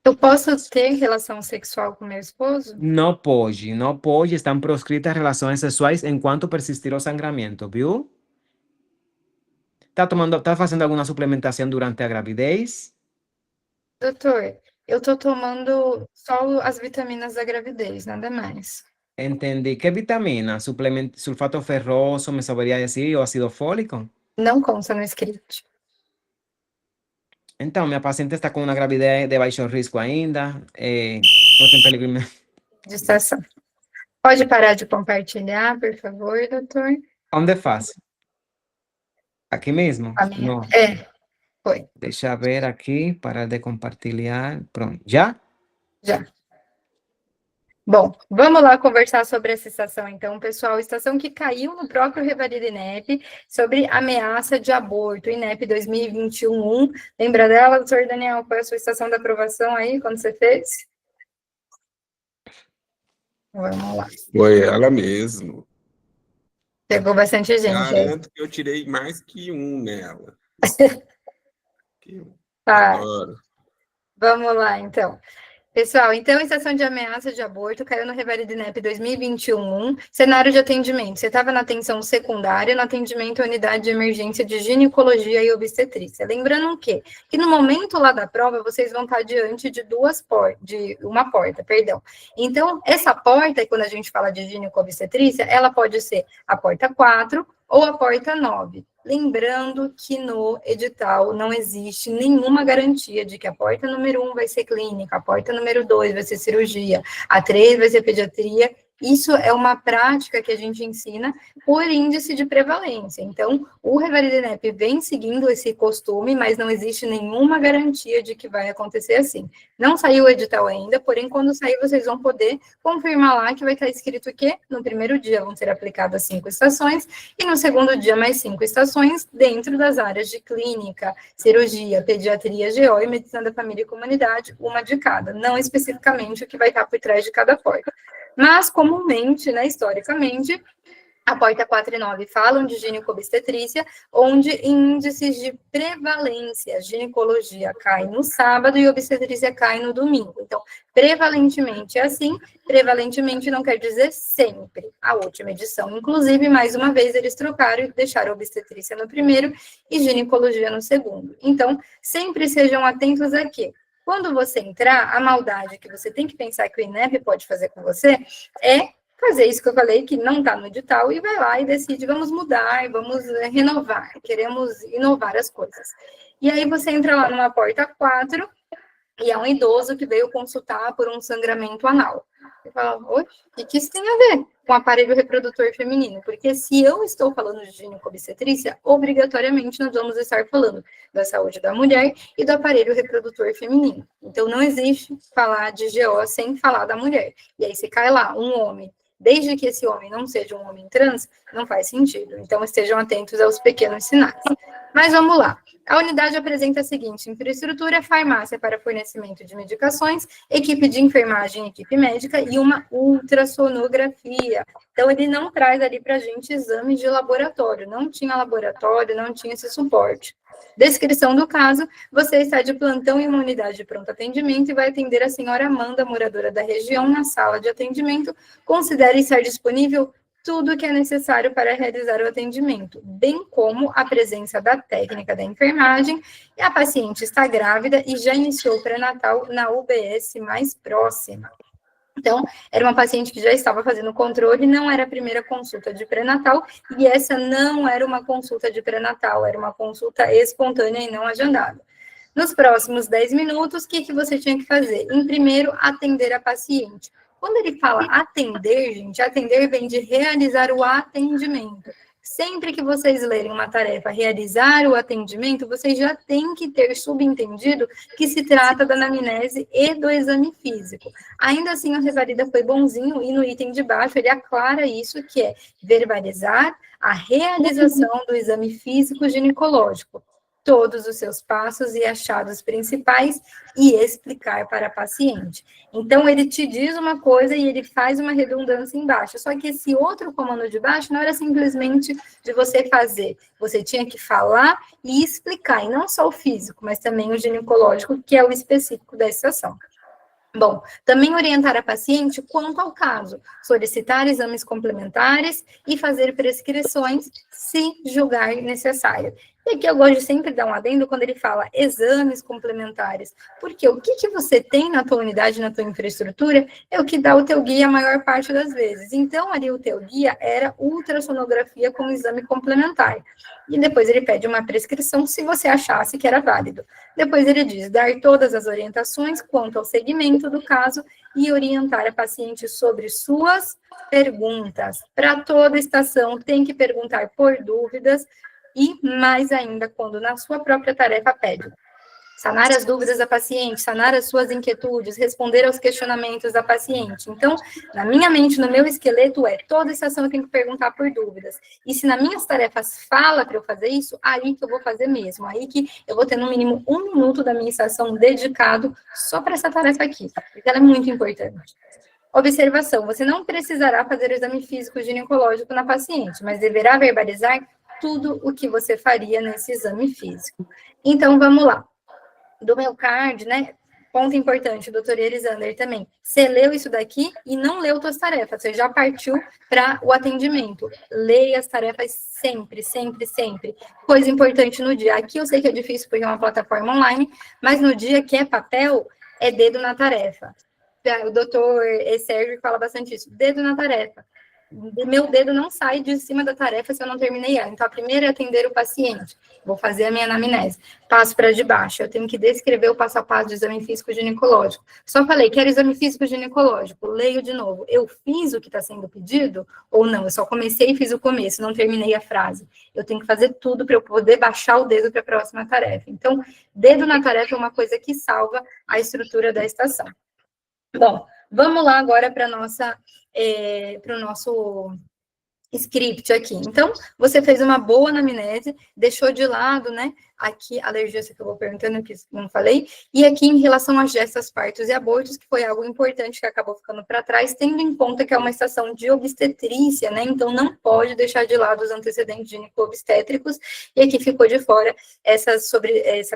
Eu posso ter relação sexual com meu esposo? Não pode, não pode. Estão proscritas relações sexuais enquanto persistir o sangramento, viu? Tá fazendo alguma suplementação durante a gravidez? Doutor, eu tô tomando só as vitaminas da gravidez, nada mais. Entendi. ¿Qué vitamina? Sulfato ferroso, me sabría decir, o ácido fólico. Não consta no script. Então, minha paciente está com uma gravidez de baixo risco ainda. Não tem perigo. Gestação. Pode parar de compartilhar, por favor, doutor? Onde faz? Aqui mesmo? A minha. Não. Foi. Deixa eu ver aqui, parar de compartilhar. Pronto. Já? Já. Bom, vamos lá conversar sobre essa estação, então, pessoal. Estação que caiu no próprio Revalida INEP sobre ameaça de aborto, INEP 2021. Lembra dela, doutor Daniel? Qual é a sua estação da aprovação aí, quando você fez? Vamos lá. Foi ela mesmo. Pegou bastante gente. Garanto que eu tirei mais que um nela. Que eu Tá, adoro. vamos lá, então. Pessoal, então, estação de ameaça de aborto caiu no Revalida INEP 2021. Cenário de atendimento. Você estava na atenção secundária, no atendimento à unidade de emergência de ginecologia e obstetrícia. Lembrando o quê? Que no momento lá da prova, vocês vão estar diante de uma porta, perdão. Então, essa porta, quando a gente fala de gineco-obstetrícia, ela pode ser a porta 4 ou a porta 9. Lembrando que no edital não existe nenhuma garantia de que a porta número 1 vai ser clínica, a porta número 2 vai ser cirurgia, a 3 vai ser pediatria. Isso é uma prática que a gente ensina por índice de prevalência. Então, o Revalida INEP vem seguindo esse costume, mas não existe nenhuma garantia de que vai acontecer assim. Não saiu o edital ainda, porém, quando sair, vocês vão poder confirmar lá que vai estar escrito que no primeiro dia vão ser aplicadas 5 estações e no segundo dia mais 5 estações dentro das áreas de clínica, cirurgia, pediatria, GO e medicina da família e comunidade, uma de cada, não especificamente o que vai estar por trás de cada porta. Mas, comumente, né, historicamente, a porta 4 e 9 falam de gineco-obstetrícia, onde em índices de prevalência, ginecologia cai no sábado e obstetrícia cai no domingo. Então, prevalentemente é assim, prevalentemente não quer dizer sempre. A última edição, inclusive, mais uma vez, eles trocaram e deixaram obstetrícia no primeiro e ginecologia no segundo. Então, sempre sejam atentos aqui. Quando você entrar, a maldade que você tem que pensar que o INEP pode fazer com você é fazer isso que eu falei, que não está no edital, e vai lá e decide, vamos mudar, vamos renovar, queremos inovar as coisas. E aí você entra lá numa porta 4, e é um idoso que veio consultar por um sangramento anal. Você fala, oxe, o que isso tem a ver com o aparelho reprodutor feminino? Porque se eu estou falando de gineco-obstetrícia, obrigatoriamente nós vamos estar falando da saúde da mulher e do aparelho reprodutor feminino. Então, não existe falar de GO sem falar da mulher. E aí, se cai lá um homem, desde que esse homem não seja um homem trans, não faz sentido. Então, estejam atentos aos pequenos sinais. Mas vamos lá. A unidade apresenta a seguinte infraestrutura: farmácia para fornecimento de medicações, equipe de enfermagem, equipe médica e uma ultrassonografia. Então, ele não traz ali para a gente exames de laboratório. Não tinha laboratório, não tinha esse suporte. Descrição do caso: você está de plantão em uma unidade de pronto atendimento e vai atender a senhora Amanda, moradora da região, na sala de atendimento. Considere estar disponível tudo o que é necessário para realizar o atendimento, bem como a presença da técnica da enfermagem, e a paciente está grávida e já iniciou o pré-natal na UBS mais próxima. Então, era uma paciente que já estava fazendo controle, não era a primeira consulta de pré-natal, e essa não era uma consulta de pré-natal, era uma consulta espontânea e não agendada. Nos próximos 10 minutos, o que você tinha que fazer? Em primeiro, atender a paciente. Quando ele fala atender, gente, atender vem de realizar o atendimento. Sempre que vocês lerem uma tarefa, realizar o atendimento, vocês já têm que ter subentendido que se trata da anamnese e do exame físico. Ainda assim, o Revalida foi bonzinho e no item de baixo ele aclara isso, que é verbalizar a realização do exame físico ginecológico, todos os seus passos e achados principais e explicar para a paciente. Então, ele te diz uma coisa e ele faz uma redundância embaixo, só que esse outro comando de baixo não era simplesmente de você fazer, você tinha que falar e explicar, e não só o físico, mas também o ginecológico, que é o específico da estação. Bom, também orientar a paciente quanto ao caso, solicitar exames complementares e fazer prescrições, se julgar necessário. E aqui eu gosto de sempre dar um adendo quando ele fala exames complementares, porque o que você tem na tua unidade, na tua infraestrutura, é o que dá o teu guia a maior parte das vezes. Então, ali o teu guia era ultrassonografia como exame complementar. E depois ele pede uma prescrição se você achasse que era válido. Depois ele diz dar todas as orientações quanto ao segmento do caso e orientar a paciente sobre suas perguntas. Para toda estação, tem que perguntar por dúvidas, e mais ainda quando na sua própria tarefa pede sanar as dúvidas da paciente, sanar as suas inquietudes, responder aos questionamentos da paciente. Então, na minha mente, no meu esqueleto, toda estação eu tenho que perguntar por dúvidas. E se nas minhas tarefas fala para eu fazer isso, aí que eu vou fazer mesmo. Aí que eu vou ter no mínimo 1 minuto da minha estação dedicado só para essa tarefa aqui, porque ela é muito importante. Observação, você não precisará fazer o exame físico ginecológico na paciente, mas deverá verbalizar tudo o que você faria nesse exame físico. Então, vamos lá. Do meu card, né? Ponto importante, doutor Elisander também. Você leu isso daqui e não leu suas tarefas. Você já partiu para o atendimento. Leia as tarefas sempre, sempre, sempre. Coisa importante no dia. Aqui eu sei que é difícil porque é uma plataforma online, mas no dia que é papel, é dedo na tarefa. O doutor Sérgio fala bastante isso. Dedo na tarefa. Meu dedo não sai de cima da tarefa se eu não terminei ela. Então, a primeira é atender o paciente. Vou fazer a minha anamnese. Passo para de baixo. Eu tenho que descrever o passo a passo do exame físico ginecológico. Só falei, quero exame físico ginecológico. Leio de novo. Eu fiz o que está sendo pedido ou não? Eu só comecei e fiz o começo, não terminei a frase. Eu tenho que fazer tudo para eu poder baixar o dedo para a próxima tarefa. Então, dedo na tarefa é uma coisa que salva a estrutura da estação. Bom, vamos lá agora para o nosso script aqui. Então, você fez uma boa anamnese, deixou de lado, né? Aqui, alergia, que eu vou perguntando, que não falei. E aqui, em relação às gestas, partos e abortos, que foi algo importante que acabou ficando para trás, tendo em conta que é uma estação de obstetrícia, né? Então, não pode deixar de lado os antecedentes gineco-obstétricos. E aqui ficou de fora essa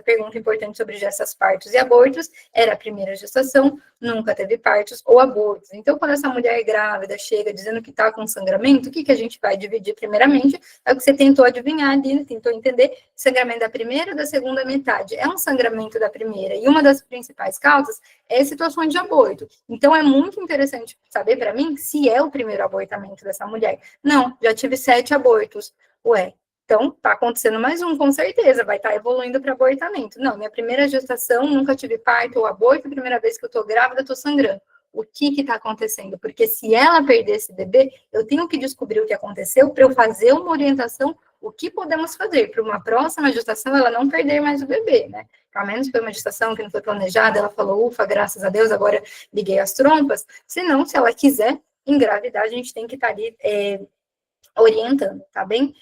pergunta importante sobre gestas, partos e abortos. Era a primeira gestação, nunca teve partos ou abortos. Então, quando essa mulher grávida chega dizendo que está com sangramento, o que a gente vai dividir primeiramente? É o que você tentou adivinhar ali, tentou entender, sangramento da primeira ou da segunda metade. É um sangramento da primeira, e uma das principais causas é situações de aborto. Então, é muito interessante saber para mim se é o primeiro abortamento dessa mulher. Não, já tive 7 abortos. Ué, então, tá acontecendo mais um, com certeza, vai estar evoluindo para abortamento. Não, minha primeira gestação, nunca tive parto ou aborto, primeira vez que eu tô grávida, tô sangrando. O que está acontecendo? Porque se ela perder esse bebê, eu tenho que descobrir o que aconteceu para eu fazer uma orientação, o que podemos fazer para uma próxima gestação ela não perder mais o bebê, né? Ao menos foi uma gestação que não foi planejada, ela falou, ufa, graças a Deus, agora liguei as trompas. Se não, se ela quiser engravidar, a gente tem que estar ali orientando, tá bem?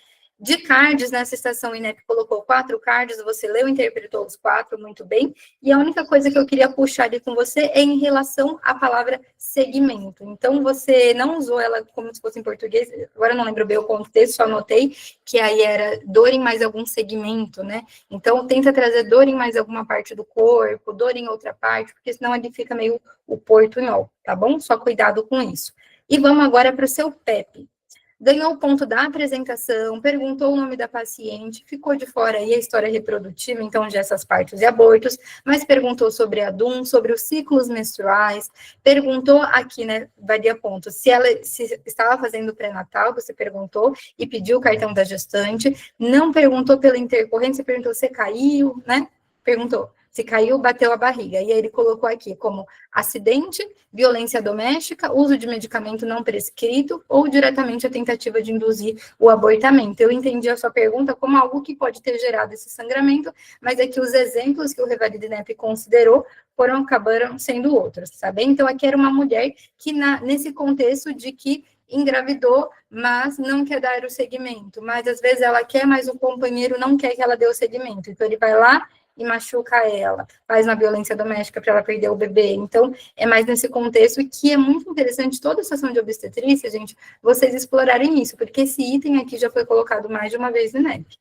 De cards, nessa estação, o INEP colocou 4 cards, você leu e interpretou os 4 muito bem, e a única coisa que eu queria puxar ali com você é em relação à palavra segmento. Então, você não usou ela como se fosse em português, agora eu não lembro bem o contexto, só anotei que aí era dor em mais algum segmento, né? Então, tenta trazer dor em mais alguma parte do corpo, dor em outra parte, porque senão ele fica meio o portunhol, tá bom? Só cuidado com isso. E vamos agora para o seu PEP. Ganhou o ponto da apresentação, perguntou o nome da paciente, ficou de fora aí a história reprodutiva, então gestas, partos e abortos, mas perguntou sobre a DUM, sobre os ciclos menstruais, perguntou aqui, né, varia ponto, se estava fazendo pré-natal, você perguntou e pediu o cartão da gestante, não perguntou pela intercorrência, perguntou se caiu, né, perguntou. Se caiu, bateu a barriga. E aí ele colocou aqui como acidente, violência doméstica, uso de medicamento não prescrito ou diretamente a tentativa de induzir o abortamento. Eu entendi a sua pergunta como algo que pode ter gerado esse sangramento, mas é que os exemplos que o Revalida INEP considerou acabaram sendo outros, tá bem? Então, aqui era uma mulher que, nesse contexto de que engravidou, mas não quer dar o segmento. Mas, às vezes, ela quer, mas o companheiro não quer que ela dê o segmento. Então, ele vai lá e machuca ela, faz uma violência doméstica para ela perder o bebê. Então, é mais nesse contexto que é muito interessante toda a estação de obstetrícia, gente, vocês explorarem isso, porque esse item aqui já foi colocado mais de uma vez no INEP.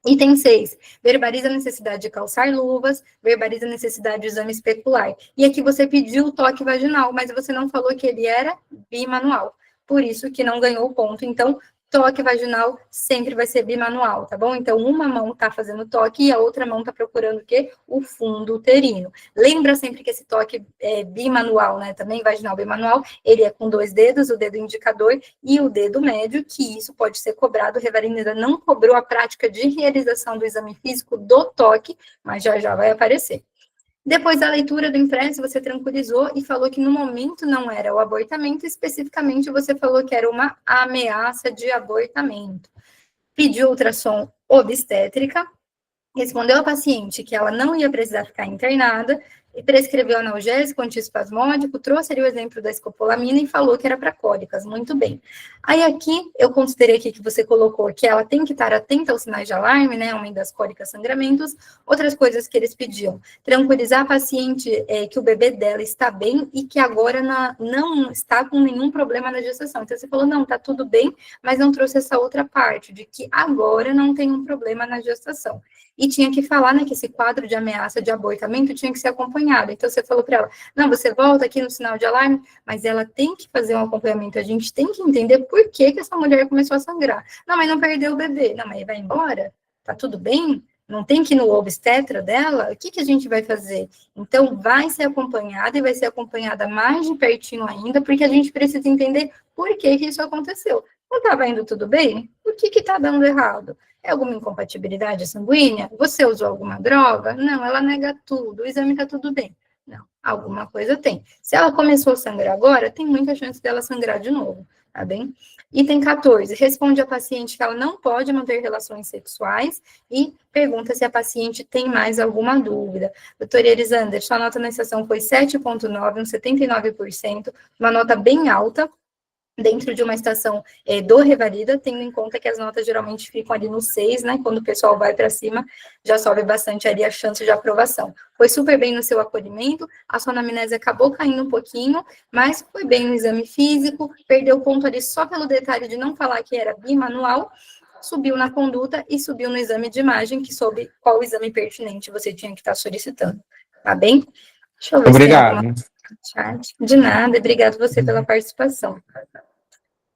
Item 6, verbaliza a necessidade de calçar luvas, verbaliza a necessidade de exame especular. E aqui você pediu o toque vaginal, mas você não falou que ele era bimanual, por isso que não ganhou o ponto. Então, toque vaginal sempre vai ser bimanual, tá bom? Então, uma mão tá fazendo toque e a outra mão tá procurando o quê? O fundo uterino. Lembra sempre que esse toque é bimanual, né? Também vaginal bimanual, ele é com 2 dedos, o dedo indicador e o dedo médio, que isso pode ser cobrado. O Revalida ainda não cobrou a prática de realização do exame físico do toque, mas já vai aparecer. Depois da leitura do impresso, você tranquilizou e falou que no momento não era o abortamento, especificamente você falou que era uma ameaça de abortamento. Pediu ultrassom obstétrica, respondeu a paciente que ela não ia precisar ficar internada, e prescreveu analgésico, antiespasmódico, trouxe ali o exemplo da escopolamina e falou que era para cólicas, muito bem. Aí aqui, eu considerei aqui que você colocou que ela tem que estar atenta aos sinais de alarme, né, aumento das cólicas, sangramentos, outras coisas que eles pediam, tranquilizar a paciente que o bebê dela está bem e que agora não está com nenhum problema na gestação. Então, você falou, não, tá tudo bem, mas não trouxe essa outra parte, de que agora não tem um problema na gestação. E tinha que falar, né, que esse quadro de ameaça de abortamento tinha que ser acompanhado. Então, você falou para ela, não, você volta aqui no sinal de alarme, mas ela tem que fazer um acompanhamento, a gente tem que entender por que essa mulher começou a sangrar. Não, mas não perdeu o bebê. Não, mas vai embora? Tá tudo bem? Não tem que ir no obstetra dela? O que a gente vai fazer? Então, vai ser acompanhada e vai ser acompanhada mais de pertinho ainda, porque a gente precisa entender por que isso aconteceu. Não estava indo tudo bem? O que está dando errado? É alguma incompatibilidade sanguínea? Você usou alguma droga? Não, ela nega tudo, o exame está tudo bem. Não, alguma coisa tem. Se ela começou a sangrar agora, tem muita chance dela sangrar de novo, tá bem? Item 14, responde a paciente que ela não pode manter relações sexuais e pergunta se a paciente tem mais alguma dúvida. Doutora Elisander, sua nota na sessão foi 7,9, uns 79%, uma nota bem alta, dentro de uma estação do Revalida, tendo em conta que as notas geralmente ficam ali no 6, né, quando o pessoal vai para cima, já sobe bastante ali a chance de aprovação. Foi super bem no seu acolhimento, a sua anamnese acabou caindo um pouquinho, mas foi bem no exame físico, perdeu ponto ali só pelo detalhe de não falar que era bimanual, subiu na conduta e subiu no exame de imagem, que soube qual exame pertinente você tinha que estar solicitando, tá bem? Deixa eu ver Obrigado. se tem alguma chat. De nada, obrigado você pela participação.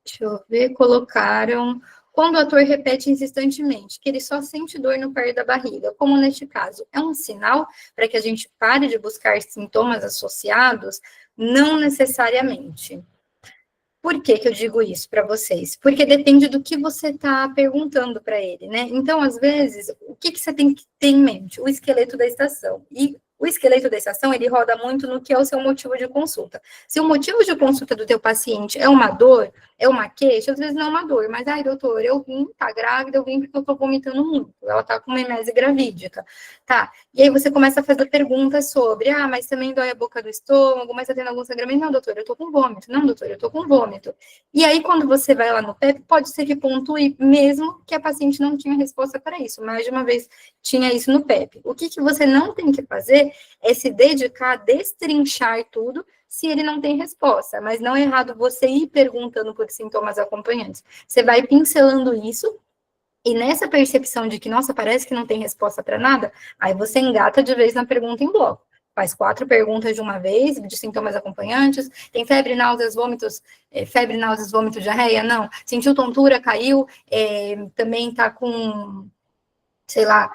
Deixa eu ver, colocaram... Quando o ator repete insistentemente que ele só sente dor no pé da barriga, como neste caso, é um sinal para que a gente pare de buscar sintomas associados? Não necessariamente. Por que eu digo isso para vocês? Porque depende do que você está perguntando para ele, né? Então, às vezes, o que você tem que ter em mente? O esqueleto da estação. E o esqueleto da estação, ele roda muito no que é o seu motivo de consulta. Se o motivo de consulta do teu paciente é uma dor, é uma queixa, às vezes não é uma dor, mas, ai, doutor, eu vim, tá grávida, eu vim porque eu tô vomitando muito, ela tá com uma hemese gravídica, tá? E aí você começa a fazer perguntas sobre, mas também dói a boca do estômago, mas tá tendo algum sangramento? Não, doutor, eu tô com vômito. Não, doutor, eu tô com vômito. E aí, quando você vai lá no PEP, pode ser que pontue mesmo que a paciente não tinha resposta para isso. Mais de uma vez, tinha isso no PEP. O que você não tem que fazer é se dedicar a destrinchar tudo se ele não tem resposta, mas não é errado você ir perguntando por sintomas acompanhantes. Você vai pincelando isso, e nessa percepção de que, nossa, parece que não tem resposta para nada, aí você engata de vez na pergunta em bloco. Faz 4 perguntas de uma vez, de sintomas acompanhantes. Tem febre, náuseas, vômitos, diarreia? Não. Sentiu tontura, caiu, também tá com, sei lá,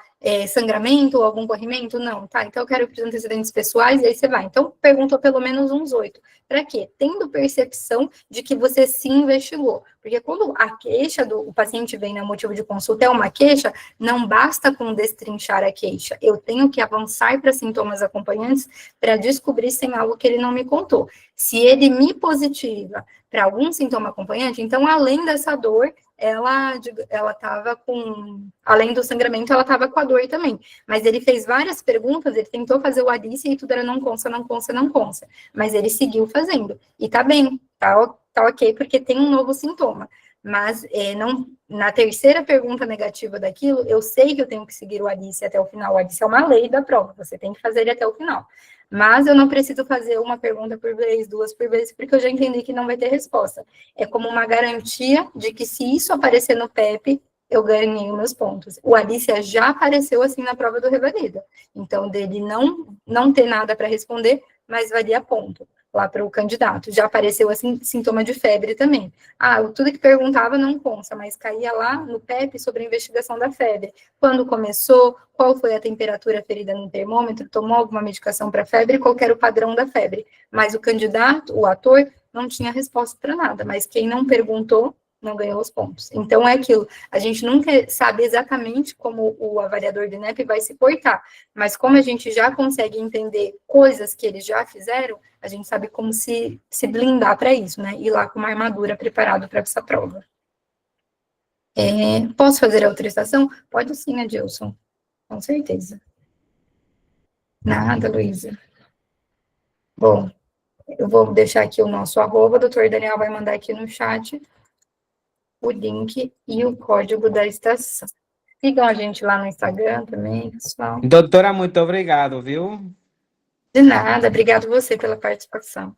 sangramento ou algum corrimento? Não, tá? Então, eu quero os antecedentes pessoais, e aí você vai. Então, perguntou pelo menos uns 8. Para quê? Tendo percepção de que você se investigou. Porque quando a queixa o paciente vem no motivo de consulta é uma queixa, não basta com destrinchar a queixa. Eu tenho que avançar para sintomas acompanhantes para descobrir se tem algo que ele não me contou. Se ele me positiva para algum sintoma acompanhante, então, além dessa dor, ela estava com, além do sangramento, ela estava com a dor também. Mas ele fez várias perguntas, ele tentou fazer o Alice e tudo era não consta, não consta, não consta. Mas ele seguiu fazendo. E tá bem, tá ok, porque tem um novo sintoma. Mas não, na terceira pergunta negativa daquilo, eu sei que eu tenho que seguir o Alice até o final. O Alice é uma lei da prova, você tem que fazer ele até o final. Mas eu não preciso fazer uma pergunta por vez, 2 por vez, porque eu já entendi que não vai ter resposta. É como uma garantia de que se isso aparecer no PEP, eu ganhei os meus pontos. O Alicia já apareceu assim na prova do Revalida. Então, dele não ter nada para responder, mas valia ponto lá para o candidato. Já apareceu assim sintoma de febre também. Tudo que perguntava não consta, mas caía lá no PEP sobre a investigação da febre. Quando começou, qual foi a temperatura ferida no termômetro, tomou alguma medicação para febre, qual era o padrão da febre. Mas o candidato, o ator, não tinha resposta para nada, mas quem não perguntou, não ganhou os pontos. Então, é aquilo, a gente nunca sabe exatamente como o avaliador do INEP vai se portar, mas como a gente já consegue entender coisas que eles já fizeram, a gente sabe como se blindar para isso, né? Ir lá com uma armadura preparado para essa prova. Posso fazer a autorização? Pode sim, Adilson. Com certeza. Nada, Luísa. Bom, eu vou deixar aqui o nosso arroba, o doutor Daniel vai mandar aqui no chat o link e o código da estação. Sigam a gente lá no Instagram também, pessoal. Doutora, muito obrigado, viu? De nada, obrigado você pela participação.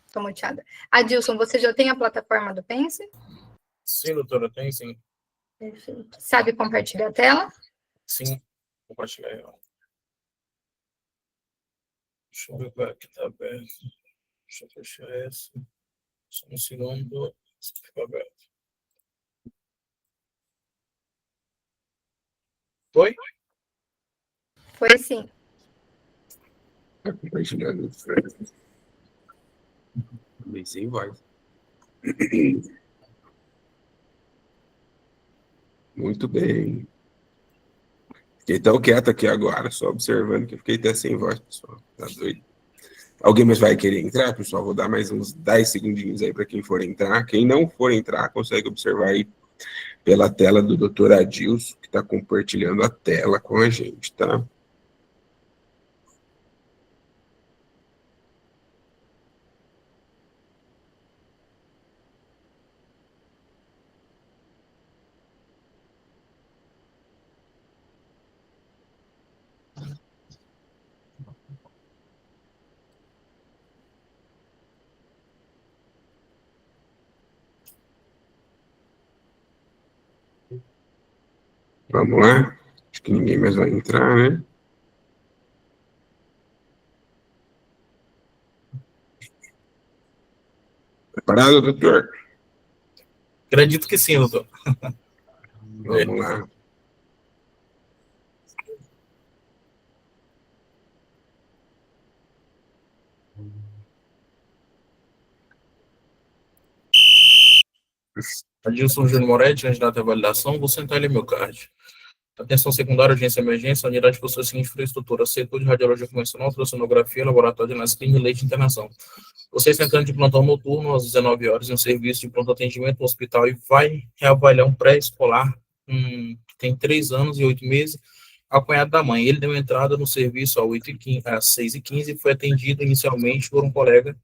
Estou muteada. Adilson, você já tem a plataforma do Pense? Sim, doutora, tem sim. Perfeito. Sabe compartilhar a tela? Sim, compartilhar ela. Deixa eu ver qual é que tá aberto. Deixa eu fechar essa. Só um segundo. Essa ficou aberta. Foi? Foi sim. Tá compartilhando. Também sem voz. Muito bem. Fiquei tão quieto aqui agora, só observando que eu fiquei até sem voz, pessoal. Tá doido. Alguém mais vai querer entrar, pessoal? Vou dar mais uns 10 segundinhos aí para quem for entrar. Quem não for entrar, consegue observar aí pela tela do Dr. Adilson, que está compartilhando a tela com a gente, tá? Vamos lá? Acho que ninguém mais vai entrar, né? Preparado, doutor? Acredito que sim, doutor. Vamos lá. Adilson Júnior Moretti, candidato à validação. Vou sentar ali meu card. Atenção secundária, urgência e emergência, unidade possui a seguinte infraestrutura: setor de radiologia convencional, ultrassonografia, laboratório de análise clínica e leite de internação. Você está entrando de plantão noturno às 19 horas em um serviço de pronto atendimento no hospital e vai reavaliar um pré-escolar que tem 3 anos e 8 meses, acompanhado da mãe. Ele deu entrada no serviço às 6h15 e foi atendido inicialmente por um colega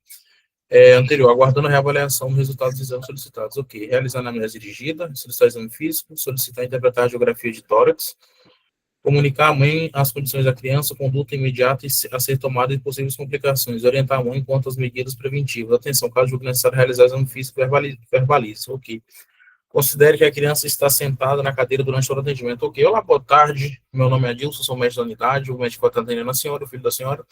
anterior, aguardando a reavaliação dos resultados dos exames solicitados. Ok. Realizar a anamnese dirigida, solicitar exame físico, solicitar interpretar a geografia de tórax, comunicar à mãe as condições da criança, conduta imediata a ser tomada e possíveis complicações, orientar a mãe quanto às medidas preventivas. Atenção, caso julgue necessário realizar exame físico, verbalize. Ok. Considere que a criança está sentada na cadeira durante todo o atendimento. Ok. Olá, boa tarde. Meu nome é Adilson, sou médico da unidade. O médico está atendendo a senhora, o filho da senhora.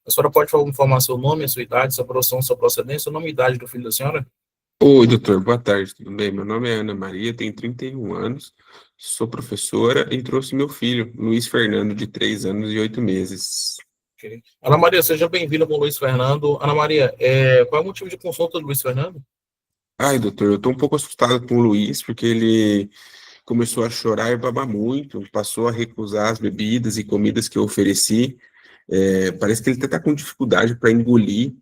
A senhora pode informar seu nome, a sua idade, sua profissão, sua procedência, o nome e idade do filho da senhora? Oi, doutor, boa tarde, tudo bem? Meu nome é Ana Maria, tenho 31 anos, sou professora e trouxe meu filho, Luiz Fernando, de 3 anos e 8 meses. Okay. Ana Maria, seja bem-vinda com o Luiz Fernando. Ana Maria, qual é o motivo de consulta do Luiz Fernando? Ai, doutor, eu estou um pouco assustado com o Luiz, porque ele começou a chorar e babar muito, passou a recusar as bebidas e comidas que eu ofereci. Parece que ele está com dificuldade para engolir.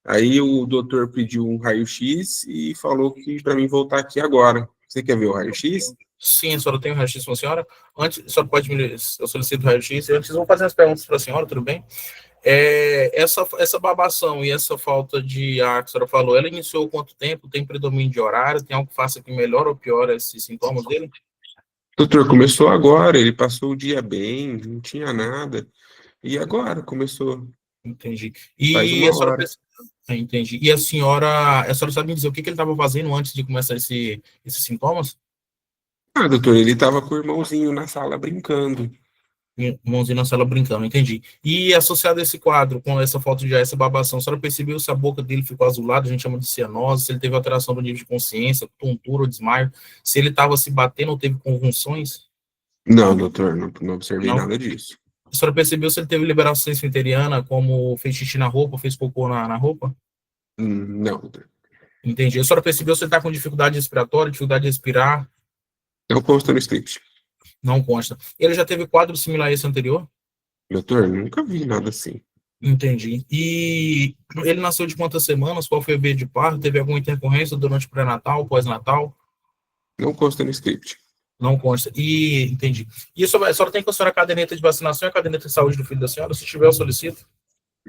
Aí o doutor pediu um raio-x e falou que para mim voltar aqui agora. Você quer ver o raio-x? Sim, a senhora tem o raio-x com a senhora? Antes, a senhora pode eu solicito o raio-x. Antes, eu vou fazer as perguntas para a senhora, tudo bem? Essa babação e essa falta de ar que a senhora falou, ela iniciou há quanto tempo? Tem predomínio de horário? Tem algo que faça que melhore ou piore esses sintomas dele? Doutor, começou agora, ele passou o dia bem, não tinha nada. E agora começou. Entendi. Faz E uma a senhora hora. entendi. E a senhora sabe me dizer o que ele estava fazendo antes de começar esses sintomas? Ah, doutor, ele estava com o irmãozinho na sala brincando. Mãozinha na sala brincando, entendi. E associado a esse quadro, com essa falta de ar, essa babação, a senhora percebeu se a boca dele ficou azulada, a gente chama de cianose, se ele teve alteração do nível de consciência, tontura ou desmaio, se ele estava se batendo ou teve convulsões? Não, doutor, não observei Não. nada disso. A senhora percebeu se ele teve liberação esfinteriana, como fez xixi na roupa, fez cocô na roupa? Não, doutor. Entendi. A senhora percebeu se ele está com dificuldade respiratória, dificuldade de respirar? Não consta no script. Não consta. Ele já teve quadro similar a esse anterior? Doutor, nunca vi nada assim. Entendi. E ele nasceu de quantas semanas? Qual foi o meio de parto? Teve alguma intercorrência durante o pré-natal, pós-natal? Não consta no script. Não consta. E entendi. E a senhora tem que considerar a caderneta de vacinação e a caderneta de saúde do filho da senhora? Se tiver, eu solicito.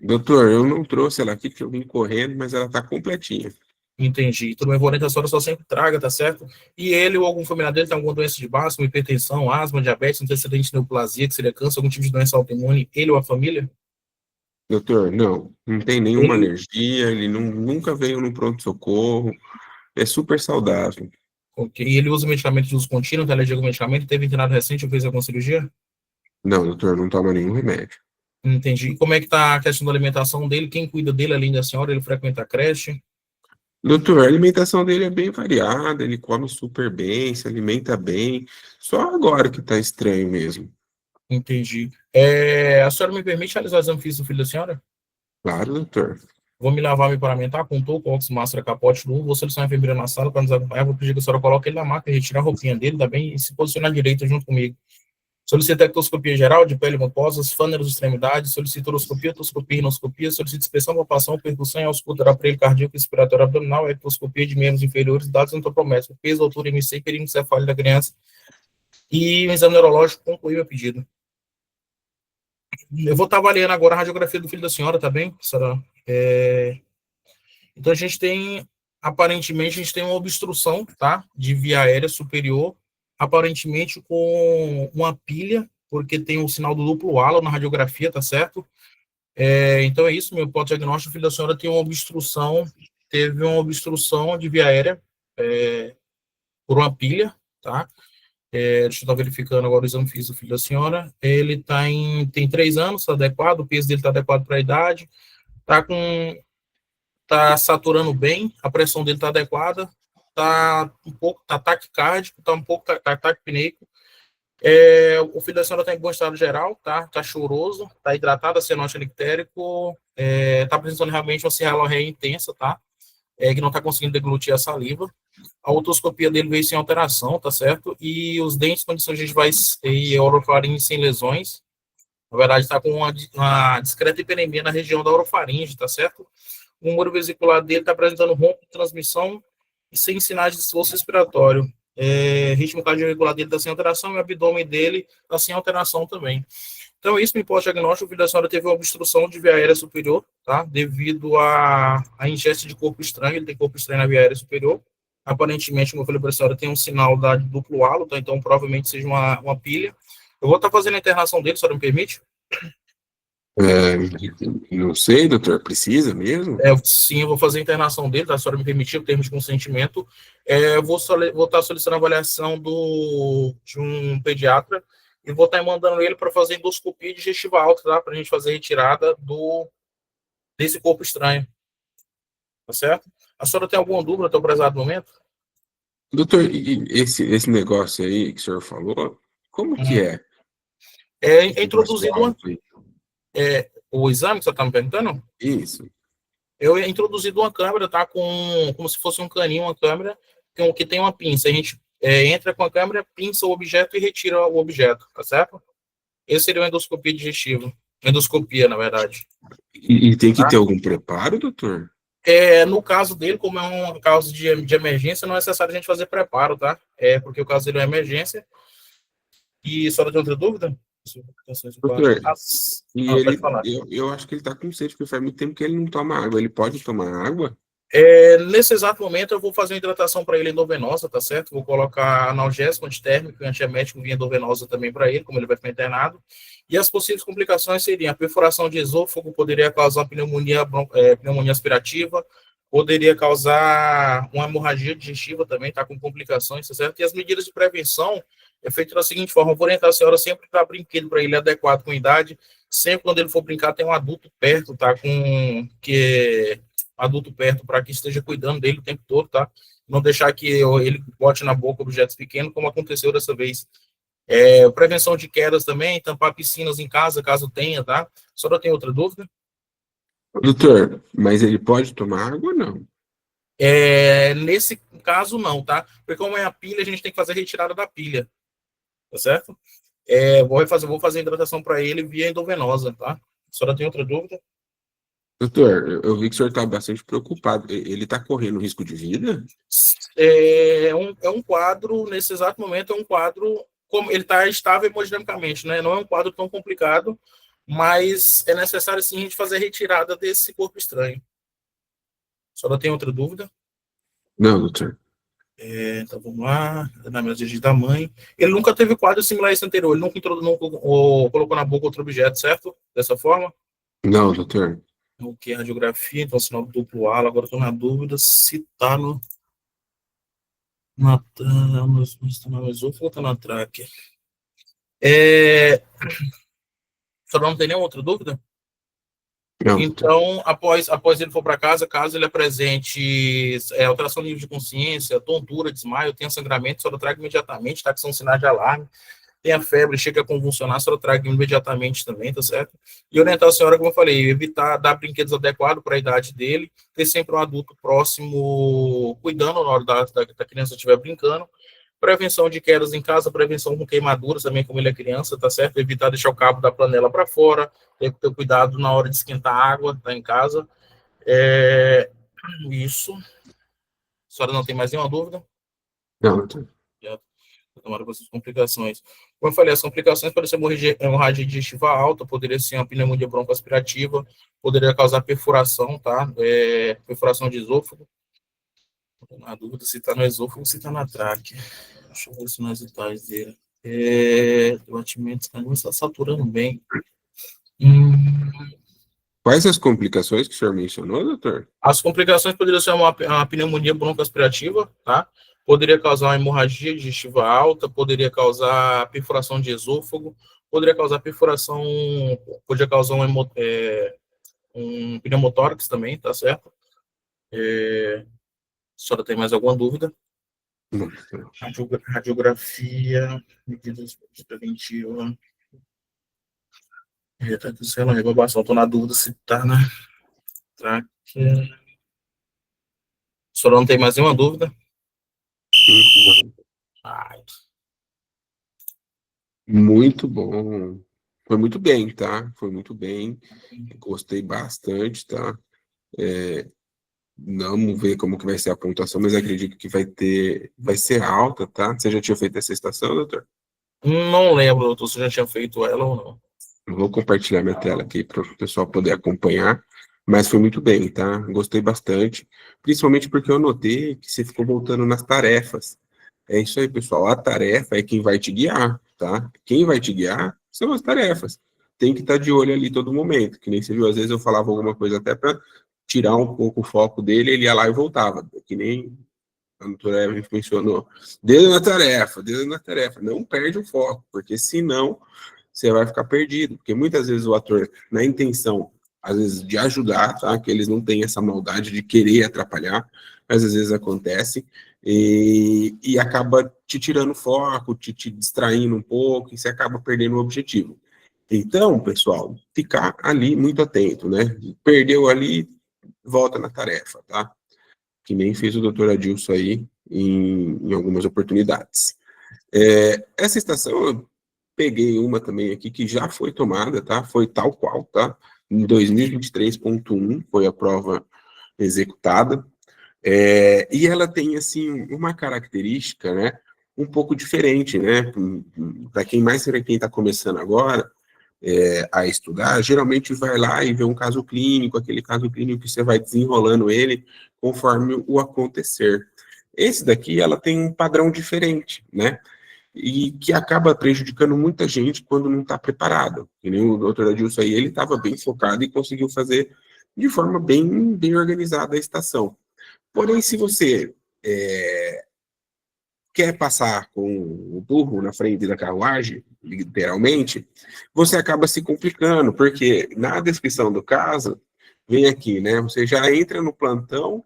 Doutor, eu não trouxe ela aqui porque eu vim correndo, mas ela tá completinha. Entendi. Tudo bem, vou orientar a senhora, só sempre traga, tá certo? E ele ou algum familiar dele tem alguma doença de base, como hipertensão, asma, diabetes, antecedente de neoplasia, que seria câncer, algum tipo de doença autoimune, ele ou a família? Doutor, não tem nenhuma Ele- alergia, ele nunca veio no pronto-socorro, é super saudável. Ok. E ele usa medicamento de uso contínuo, tem alergia a algum medicamento, teve internado recente ou fez alguma cirurgia? Não, doutor, não toma nenhum remédio. Entendi. E como é que tá a questão da alimentação dele? Quem cuida dele, além da senhora? Ele frequenta a creche? Doutor, a alimentação dele é bem variada, ele come super bem, se alimenta bem, só agora que tá estranho mesmo. Entendi. A senhora me permite realizar o exame físico do filho da senhora? Claro, doutor. Vou me lavar, me paramentar, com touco, óxido, máscara, capote, luva, vou selecionar a enfermeira na sala para nos acompanhar, vou pedir que a senhora coloque ele na maca, retirar a roupinha dele, tá bem? E se posicionar direito junto comigo. Solicita ectoscopia geral, de pele, mucosa, fâneros, extremidades, solicita uroscopia, otoscopia, rinoscopia, solicita inspeção, palpação, percussão e ausculta do aparelho cardíaco, respiratório abdominal, ectoscopia de membros inferiores, dados antropométricos, peso, altura, MC e perímetro cefálico da criança. E o exame neurológico concluiu o pedido. Eu vou estar avaliando agora a radiografia do filho da senhora, tá bem, senhora? Então, aparentemente, a gente tem uma obstrução, tá, de via aérea superior, aparentemente com uma pilha, porque tem o sinal do duplo halo na radiografia, tá certo? Então é isso, meu diagnóstico, o filho da senhora tem teve uma obstrução de via aérea por uma pilha, tá? Deixa eu estar verificando agora o exame físico do filho da senhora. Ele tem 3 anos, está adequado, o peso dele está adequado para a idade, tá saturando bem, a pressão dele está adequada, tá taquicárdico, tá um pouco taquipneico. O filho da senhora está em bom estado geral, tá choroso, tá hidratado, cianótico nictérico, tá apresentando realmente uma cialorreia intensa, tá? Que não está conseguindo deglutir a saliva. A otoscopia dele veio sem alteração, tá certo? E os dentes, condições gengivais e orofaringe sem lesões. Na verdade, está com uma discreta hiperemia na região da orofaringe, tá certo? O humor vesicular dele está apresentando rompo de transmissão e sem sinais de esforço respiratório. Ritmo cardiorregular dele está sem alteração e o abdômen dele está sem alteração também. Então, isso me pode diagnóstico. O filho da senhora teve uma obstrução de via aérea superior, tá? Devido à ingesta de corpo estranho, ele tem corpo estranho na via aérea superior. Aparentemente, como eu falei para a senhora, tem um sinal de duplo halo, tá? Então provavelmente seja uma pilha. Eu vou estar fazendo a internação dele, a senhora me permite? Não sei, doutor, precisa mesmo? Sim, eu vou fazer a internação dele, tá? A senhora me permitir, o termo de consentimento. Eu vou estar solicitando a avaliação de um pediatra e vou estar mandando ele para fazer endoscopia digestiva alta, tá? Para a gente fazer a retirada desse corpo estranho. Tá certo? A senhora tem alguma dúvida até o prezado momento? Doutor, e esse negócio aí que o senhor falou, como que é? É introduzido o exame que você está me perguntando? Isso. Eu ia introduzido uma câmera, tá? Como se fosse um caninho, uma câmera que tem uma pinça. A gente entra com a câmera, pinça o objeto e retira o objeto, tá certo? Esse seria uma endoscopia digestiva. Endoscopia, na verdade. E tem que ter algum preparo, doutor? No caso dele, como é um caso de emergência, não é necessário a gente fazer preparo, tá? Porque o caso dele é uma emergência. E a senhora tem outra dúvida? Doutor, pode falar. Eu acho que ele tá com sede, porque faz muito tempo que ele não toma água. Ele pode tomar água? Nesse exato momento, eu vou fazer uma hidratação para ele endovenosa, tá certo? Vou colocar analgésico, antitérmico e antiemético via endovenosa também para ele, como ele vai ficar internado. E as possíveis complicações seriam a perfuração de esôfago, poderia causar pneumonia aspirativa, poderia causar uma hemorragia digestiva também, tá com complicações, tá certo? E as medidas de prevenção é feito da seguinte forma: eu vou orientar a senhora sempre para brinquedo para ele adequado com idade, sempre quando ele for brincar tem um adulto perto, tá? Adulto perto para que esteja cuidando dele o tempo todo, tá? Não deixar que ele bote na boca objetos pequenos, como aconteceu dessa vez. Prevenção de quedas também, tampar piscinas em casa, caso tenha, tá? A senhora tem outra dúvida? Doutor, mas ele pode tomar água ou não? Nesse caso, não, tá? Porque como é a pilha, a gente tem que fazer a retirada da pilha, tá certo? Vou fazer a hidratação para ele via endovenosa, tá? A senhora tem outra dúvida? Doutor, eu vi que o senhor está bastante preocupado. Ele está correndo risco de vida? É um quadro, nesse exato momento, é um quadro, como ele está estável hemodinamicamente, né? Não é um quadro tão complicado, mas é necessário, sim, a gente fazer a retirada desse corpo estranho. A senhora tem outra dúvida? Não, doutor. Então vamos lá, anamnese da mãe. Ele nunca teve quadro similar a esse anterior, ele nunca colocou na boca outro objeto, certo? Dessa forma? Não, doutor. O que é radiografia, então sinal duplo halo. Agora estou na dúvida se está no esôfago ou está na tráquea. Só não tem nenhuma outra dúvida? Não, então, após ele for para casa, caso ele apresente alteração de nível de consciência, tontura, desmaio, tenha sangramento, só traga imediatamente, tá? Que são sinais de alarme. Tem a febre, chega a convulsionar, só traga imediatamente também, tá certo? E orientar a senhora, como eu falei, evitar dar brinquedos adequados para a idade dele, ter sempre um adulto próximo cuidando na hora da criança estiver brincando. Prevenção de quedas em casa, prevenção com queimaduras também, como ele é criança, tá certo? Evitar deixar o cabo da panela para fora, ter cuidado na hora de esquentar a água, tá em casa. Isso. A senhora não tem mais nenhuma dúvida? não, doutor. Tomara com essas complicações. Como eu falei, as complicações podem ser hemorragia digestiva alta, poderia ser uma pneumonia broncoaspirativa, poderia causar perfuração, tá? Perfuração de esôfago. Na dúvida se está no esôfago ou se está na tráquea. Deixa eu ver os sinais vitais dele. Batimentos, está saturando bem. Quais as complicações que o senhor mencionou, doutor? As complicações poderiam ser uma pneumonia broncoaspirativa, tá? Poderia causar uma hemorragia digestiva alta, poderia causar perfuração de esôfago, poderia causar um pneumotórax também, tá certo? A senhora tem mais alguma dúvida? Não. Radiografia, medidas preventivas. Retranscelo, rebabação. Estou na dúvida se está na tráquea. A senhora não tem mais nenhuma dúvida? Não. Ai. Muito bom. Foi muito bem, tá? Foi muito bem. Gostei bastante, tá? Vamos ver como que vai ser a pontuação, mas acredito que vai ser alta, tá? Você já tinha feito essa estação, doutor? Não lembro, doutor, se já tinha feito ela ou não. Vou compartilhar minha tela aqui para o pessoal poder acompanhar, mas foi muito bem, tá? Gostei bastante, principalmente porque eu notei que você ficou voltando nas tarefas. É isso aí, pessoal. A tarefa é quem vai te guiar, tá? Quem vai te guiar são as tarefas. Tem que estar de olho ali todo momento, que nem você viu, às vezes eu falava alguma coisa até para tirar um pouco o foco dele, ele ia lá e voltava, que nem a doutora Evelyn mencionou. Dedo na tarefa, não perde o foco, porque senão você vai ficar perdido, porque muitas vezes o ator, na intenção, às vezes, de ajudar, tá? Que eles não têm essa maldade de querer atrapalhar, mas às vezes acontece, e acaba te tirando foco, te distraindo um pouco, e você acaba perdendo o objetivo. Então, pessoal, ficar ali muito atento, né? Perdeu ali, volta na tarefa, tá? Que nem fez o doutor Adilson aí em algumas oportunidades. Essa estação, eu peguei uma também aqui que já foi tomada, tá? Foi tal qual, tá? Em 2023.1 foi a prova executada. E ela tem, assim, uma característica, né? Um pouco diferente, né? Para quem está começando agora a estudar, geralmente vai lá e vê um caso clínico, aquele caso clínico que você vai desenrolando ele conforme o acontecer. Esse daqui, ela tem um padrão diferente, né? E que acaba prejudicando muita gente quando não está preparado. Que nem o doutor Adilson aí, ele estava bem focado e conseguiu fazer de forma bem organizada a estação. Porém, se você quer passar com o burro na frente da carruagem, literalmente, você acaba se complicando, porque na descrição do caso, vem aqui, né? Você já entra no plantão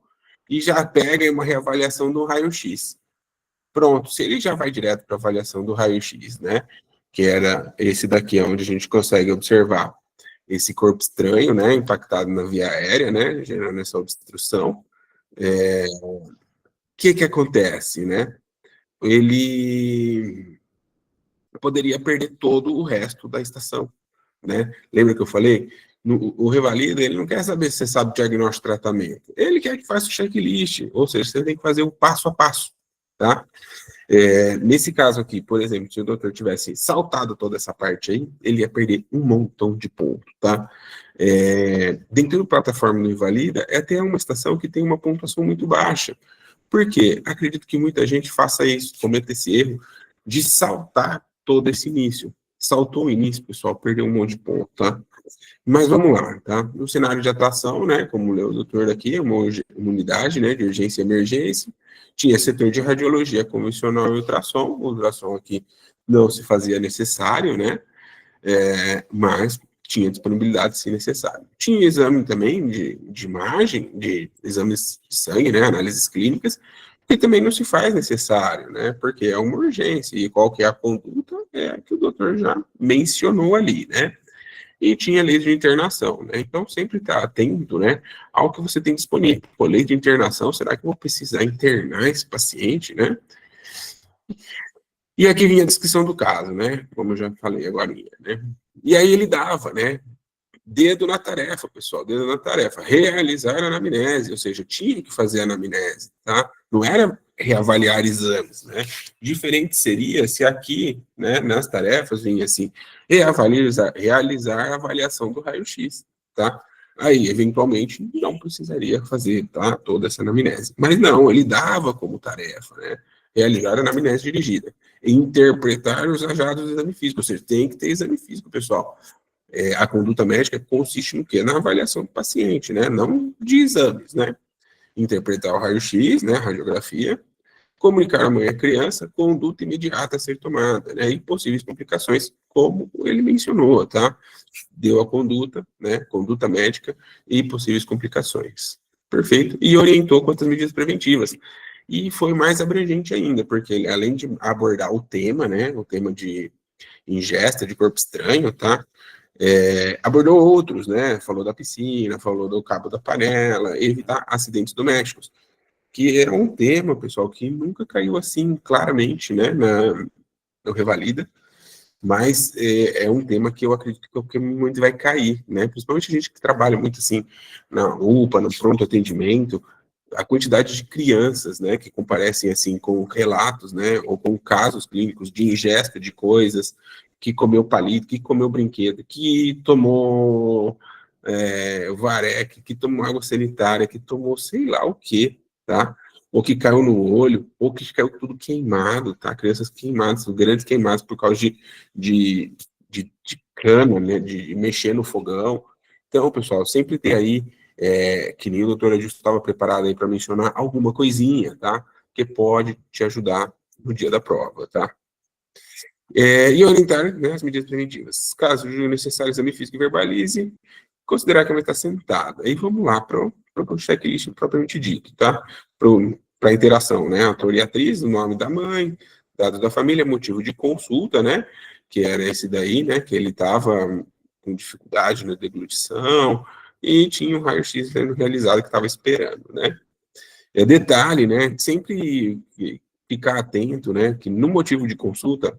e já pega uma reavaliação do raio-x. Pronto, se ele já vai direto para a avaliação do raio-x, né? Que era esse daqui, onde a gente consegue observar esse corpo estranho, né? Impactado na via aérea, né? Gerando essa obstrução. que acontece, né? Ele poderia perder todo o resto da estação, né? Lembra que eu falei? O revalida, ele não quer saber se você sabe o diagnóstico e tratamento. Ele quer que faça o checklist, ou seja, você tem que fazer o passo a passo, tá? Nesse caso aqui, por exemplo, se o doutor tivesse saltado toda essa parte aí, ele ia perder um montão de ponto, tá? Dentro da plataforma do Invalida, é até uma estação que tem uma pontuação muito baixa. Por quê? Acredito que muita gente faça isso, cometa esse erro de saltar todo esse início. Saltou o início, pessoal, perdeu um monte de ponto, tá? Mas vamos lá, tá? No cenário de atuação, né, como leu o doutor aqui, uma unidade, né, de urgência e emergência, tinha setor de radiologia convencional e ultrassom. O ultrassom aqui não se fazia necessário, né, mas tinha disponibilidade se necessário. Tinha exame também de imagem, de exames de sangue, né, análises clínicas, que também não se faz necessário, né, porque é uma urgência, e qual que é a conduta? É a que o doutor já mencionou ali, né. E tinha lei de internação, né? Então, sempre está atento, né, ao que você tem disponível. Pô, lei de internação, será que eu vou precisar internar esse paciente, né? E aqui vinha a descrição do caso, né? Como eu já falei agora, né? E aí ele dava, né? Dedo na tarefa, pessoal, dedo na tarefa. Realizar a anamnese, ou seja, tinha que fazer a anamnese, tá? Não era reavaliar exames, né? Diferente seria se aqui, né, nas tarefas, vinha assim, realizar a avaliação do raio-x, tá? Aí, eventualmente, não precisaria fazer, tá, toda essa anamnese. Mas não, ele dava como tarefa, né? Realizar a anamnese dirigida. Interpretar os achados do exame físico, ou seja, tem que ter exame físico, pessoal. A conduta médica consiste no quê? Na avaliação do paciente, né? Não de exames, né? Interpretar o raio-x, né? Radiografia, comunicar à mãe e à criança, conduta imediata a ser tomada, né? E possíveis complicações, como ele mencionou, tá? Deu a conduta, né? Conduta médica e possíveis complicações. Perfeito. E orientou quanto às medidas preventivas. E foi mais abrangente ainda, porque ele, além de abordar o tema, né? O tema de ingesta de corpo estranho, tá? Abordou outros, né? Falou da piscina, falou do cabo da panela, evitar acidentes domésticos, que era um tema, pessoal, que nunca caiu assim claramente, né, no Revalida, mas é um tema que eu acredito que muito vai cair, né? Principalmente a gente que trabalha muito assim na UPA, no pronto atendimento, a quantidade de crianças, né, que comparecem assim com relatos, né, ou com casos clínicos de ingesta de coisas, que comeu palito, que comeu brinquedo, que tomou varec, que tomou água sanitária, que tomou sei lá o que, tá? Ou que caiu no olho, ou que caiu tudo queimado, tá? Crianças queimadas, grandes queimadas por causa de cana, né, de mexer no fogão. Então, pessoal, sempre tem aí que nem o doutor Adilson estava preparado aí para mencionar alguma coisinha, tá? Que pode te ajudar no dia da prova, tá? E orientar, né, as medidas preventivas. Caso necessário, exame físico e verbalize, considerar que a mãe está sentada. Aí vamos lá para o checklist propriamente dito, tá? Para a interação, né? Autor e atriz, o nome da mãe, dados da família, motivo de consulta, né? Que era esse daí, né? Que ele estava com dificuldade na deglutição, e tinha um raio-x sendo realizado que estava esperando, né? Detalhe, né? Sempre ficar atento, né? Que no motivo de consulta,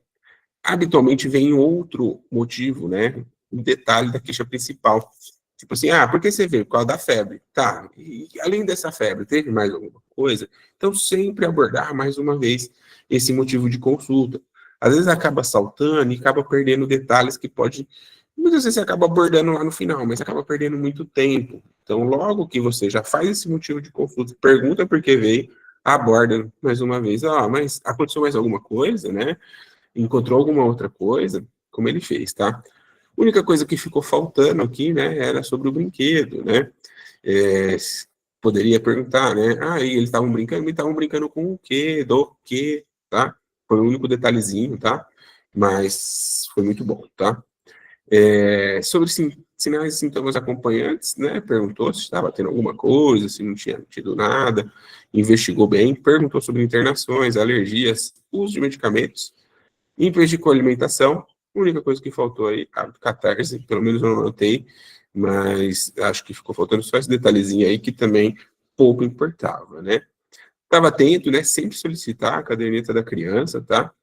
habitualmente vem outro motivo, né? Um detalhe da queixa principal. Tipo assim, por que você veio? Por causa da febre. Tá, e além dessa febre, teve mais alguma coisa? Então, sempre abordar mais uma vez esse motivo de consulta. Às vezes acaba saltando e acaba perdendo detalhes que pode... Muitas vezes você acaba abordando lá no final, mas acaba perdendo muito tempo. Então, logo que você já faz esse motivo de consulta, pergunta por que veio, aborda mais uma vez. Mas aconteceu mais alguma coisa, né? Encontrou alguma outra coisa? Como ele fez, tá? A única coisa que ficou faltando aqui, né, era sobre o brinquedo, né? Poderia perguntar, né? E eles estavam brincando com o quê? Do quê? Tá? Foi o único detalhezinho, tá? Mas foi muito bom, tá? Sobre sinais e sintomas acompanhantes, né? Perguntou se estava tendo alguma coisa, se não tinha tido nada, investigou bem, perguntou sobre internações, alergias, uso de medicamentos, impediu a alimentação. A única coisa que faltou aí, a catarse, pelo menos eu não notei, mas acho que ficou faltando só esse detalhezinho aí que também pouco importava, né? Estava atento, né? Sempre solicitar a caderneta da criança, tá?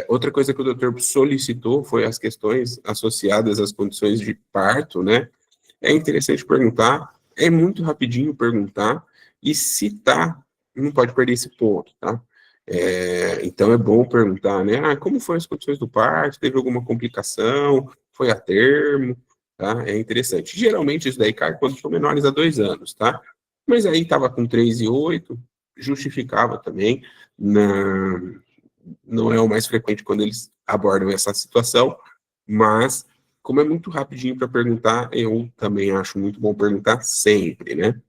Outra coisa que o doutor solicitou foi as questões associadas às condições de parto, né? É interessante perguntar, é muito rapidinho perguntar, e se tá, não pode perder esse ponto, tá? Então é bom perguntar, né? Ah, como foram as condições do parto? Teve alguma complicação? Foi a termo? Tá? É interessante. Geralmente isso daí cai quando são menores a 2 anos, tá? Mas aí estava com 3 e 8, justificava também. Não é o mais frequente quando eles abordam essa situação, mas como é muito rapidinho para perguntar, eu também acho muito bom perguntar sempre, né?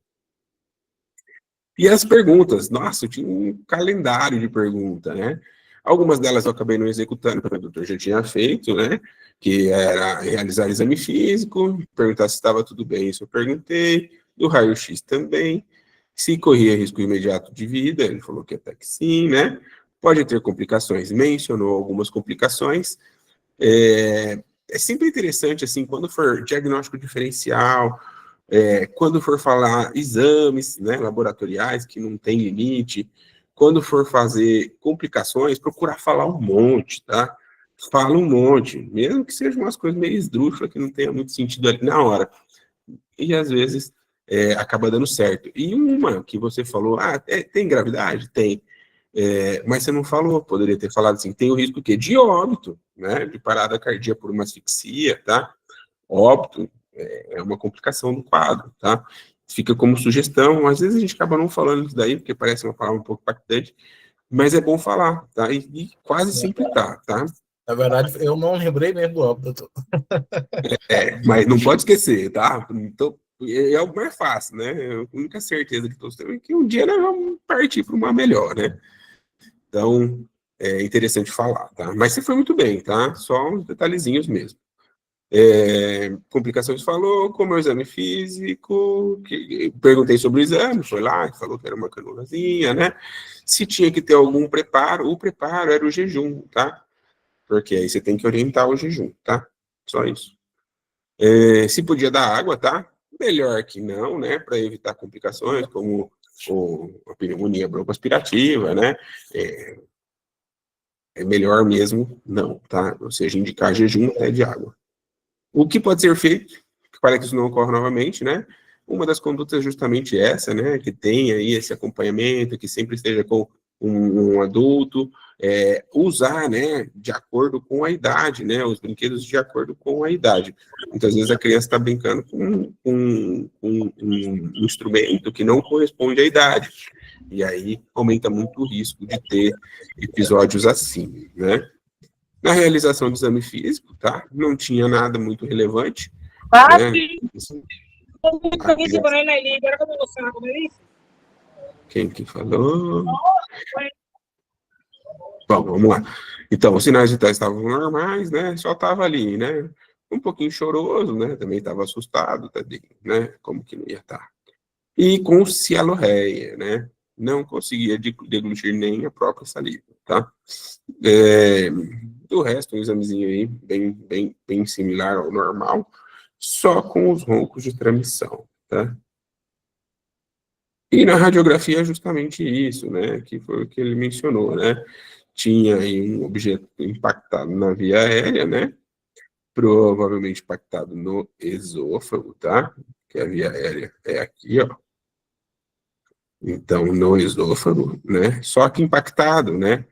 E as perguntas, nossa, eu tinha um calendário de pergunta, né? Algumas delas eu acabei não executando, porque o doutor já tinha feito, né? Que era realizar exame físico, perguntar se estava tudo bem, isso eu perguntei, do raio-x também, se corria risco imediato de vida, ele falou que até que sim, né? Pode ter complicações, mencionou algumas complicações. É sempre interessante, assim, quando for diagnóstico diferencial, quando for falar exames, né, laboratoriais, que não tem limite, quando for fazer complicações, procurar falar um monte, tá? Fala um monte, mesmo que sejam umas coisas meio esdrúxulas, que não tenha muito sentido ali na hora. E, às vezes, acaba dando certo. E uma que você falou, tem gravidade? Tem. Mas você não falou, poderia ter falado assim, tem o risco que de óbito, né, de parada cardíaca por uma asfixia, tá? Óbito é uma complicação do quadro, tá? Fica como sugestão, às vezes a gente acaba não falando isso daí, porque parece uma palavra um pouco impactante, mas é bom falar, tá? E quase sempre tá? Na verdade, eu não lembrei mesmo do óbito, doutor. Mas não pode esquecer, tá? Então, é o mais fácil, né? A única certeza que todos temos é que um dia nós vamos partir para uma melhor, né? Então, é interessante falar, tá? Mas você foi muito bem, tá? Só uns detalhezinhos mesmo. Complicações falou, como é o exame físico, perguntei sobre o exame, foi lá, falou que era uma canulazinha, né? Se tinha que ter algum preparo, o preparo era o jejum, tá? Porque aí você tem que orientar o jejum, tá? Só isso. Se podia dar água, tá? Melhor que não, né? Para evitar complicações, como a pneumonia broncoaspirativa, né? É melhor mesmo não, tá? Ou seja, indicar jejum até de água. O que pode ser feito para que isso não ocorra novamente, né? Uma das condutas é justamente essa, né? Que tenha aí esse acompanhamento, que sempre esteja com um adulto, usar, né, de acordo com a idade, né? Os brinquedos de acordo com a idade. Muitas vezes a criança está brincando com um instrumento que não corresponde à idade. E aí aumenta muito o risco de ter episódios assim, né? Na realização do exame físico, tá? Não tinha nada muito relevante. Né? Quem que falou? Bom, vamos lá. Então, os sinais vitais estavam normais, né? Só estava ali, né? Um pouquinho choroso, né? Também estava assustado, tadinho, né? Como que não ia estar? E com cialorreia, né? Não conseguia deglutir nem a própria saliva, tá? Do resto, um examezinho aí bem similar ao normal, só com os roncos de transmissão, tá? E na radiografia é justamente isso, né? Que foi o que ele mencionou, né? Tinha aí um objeto impactado na via aérea, né? Provavelmente impactado no esôfago, tá? Que a via aérea é aqui, ó. Então, no esôfago, né? Só que impactado, né?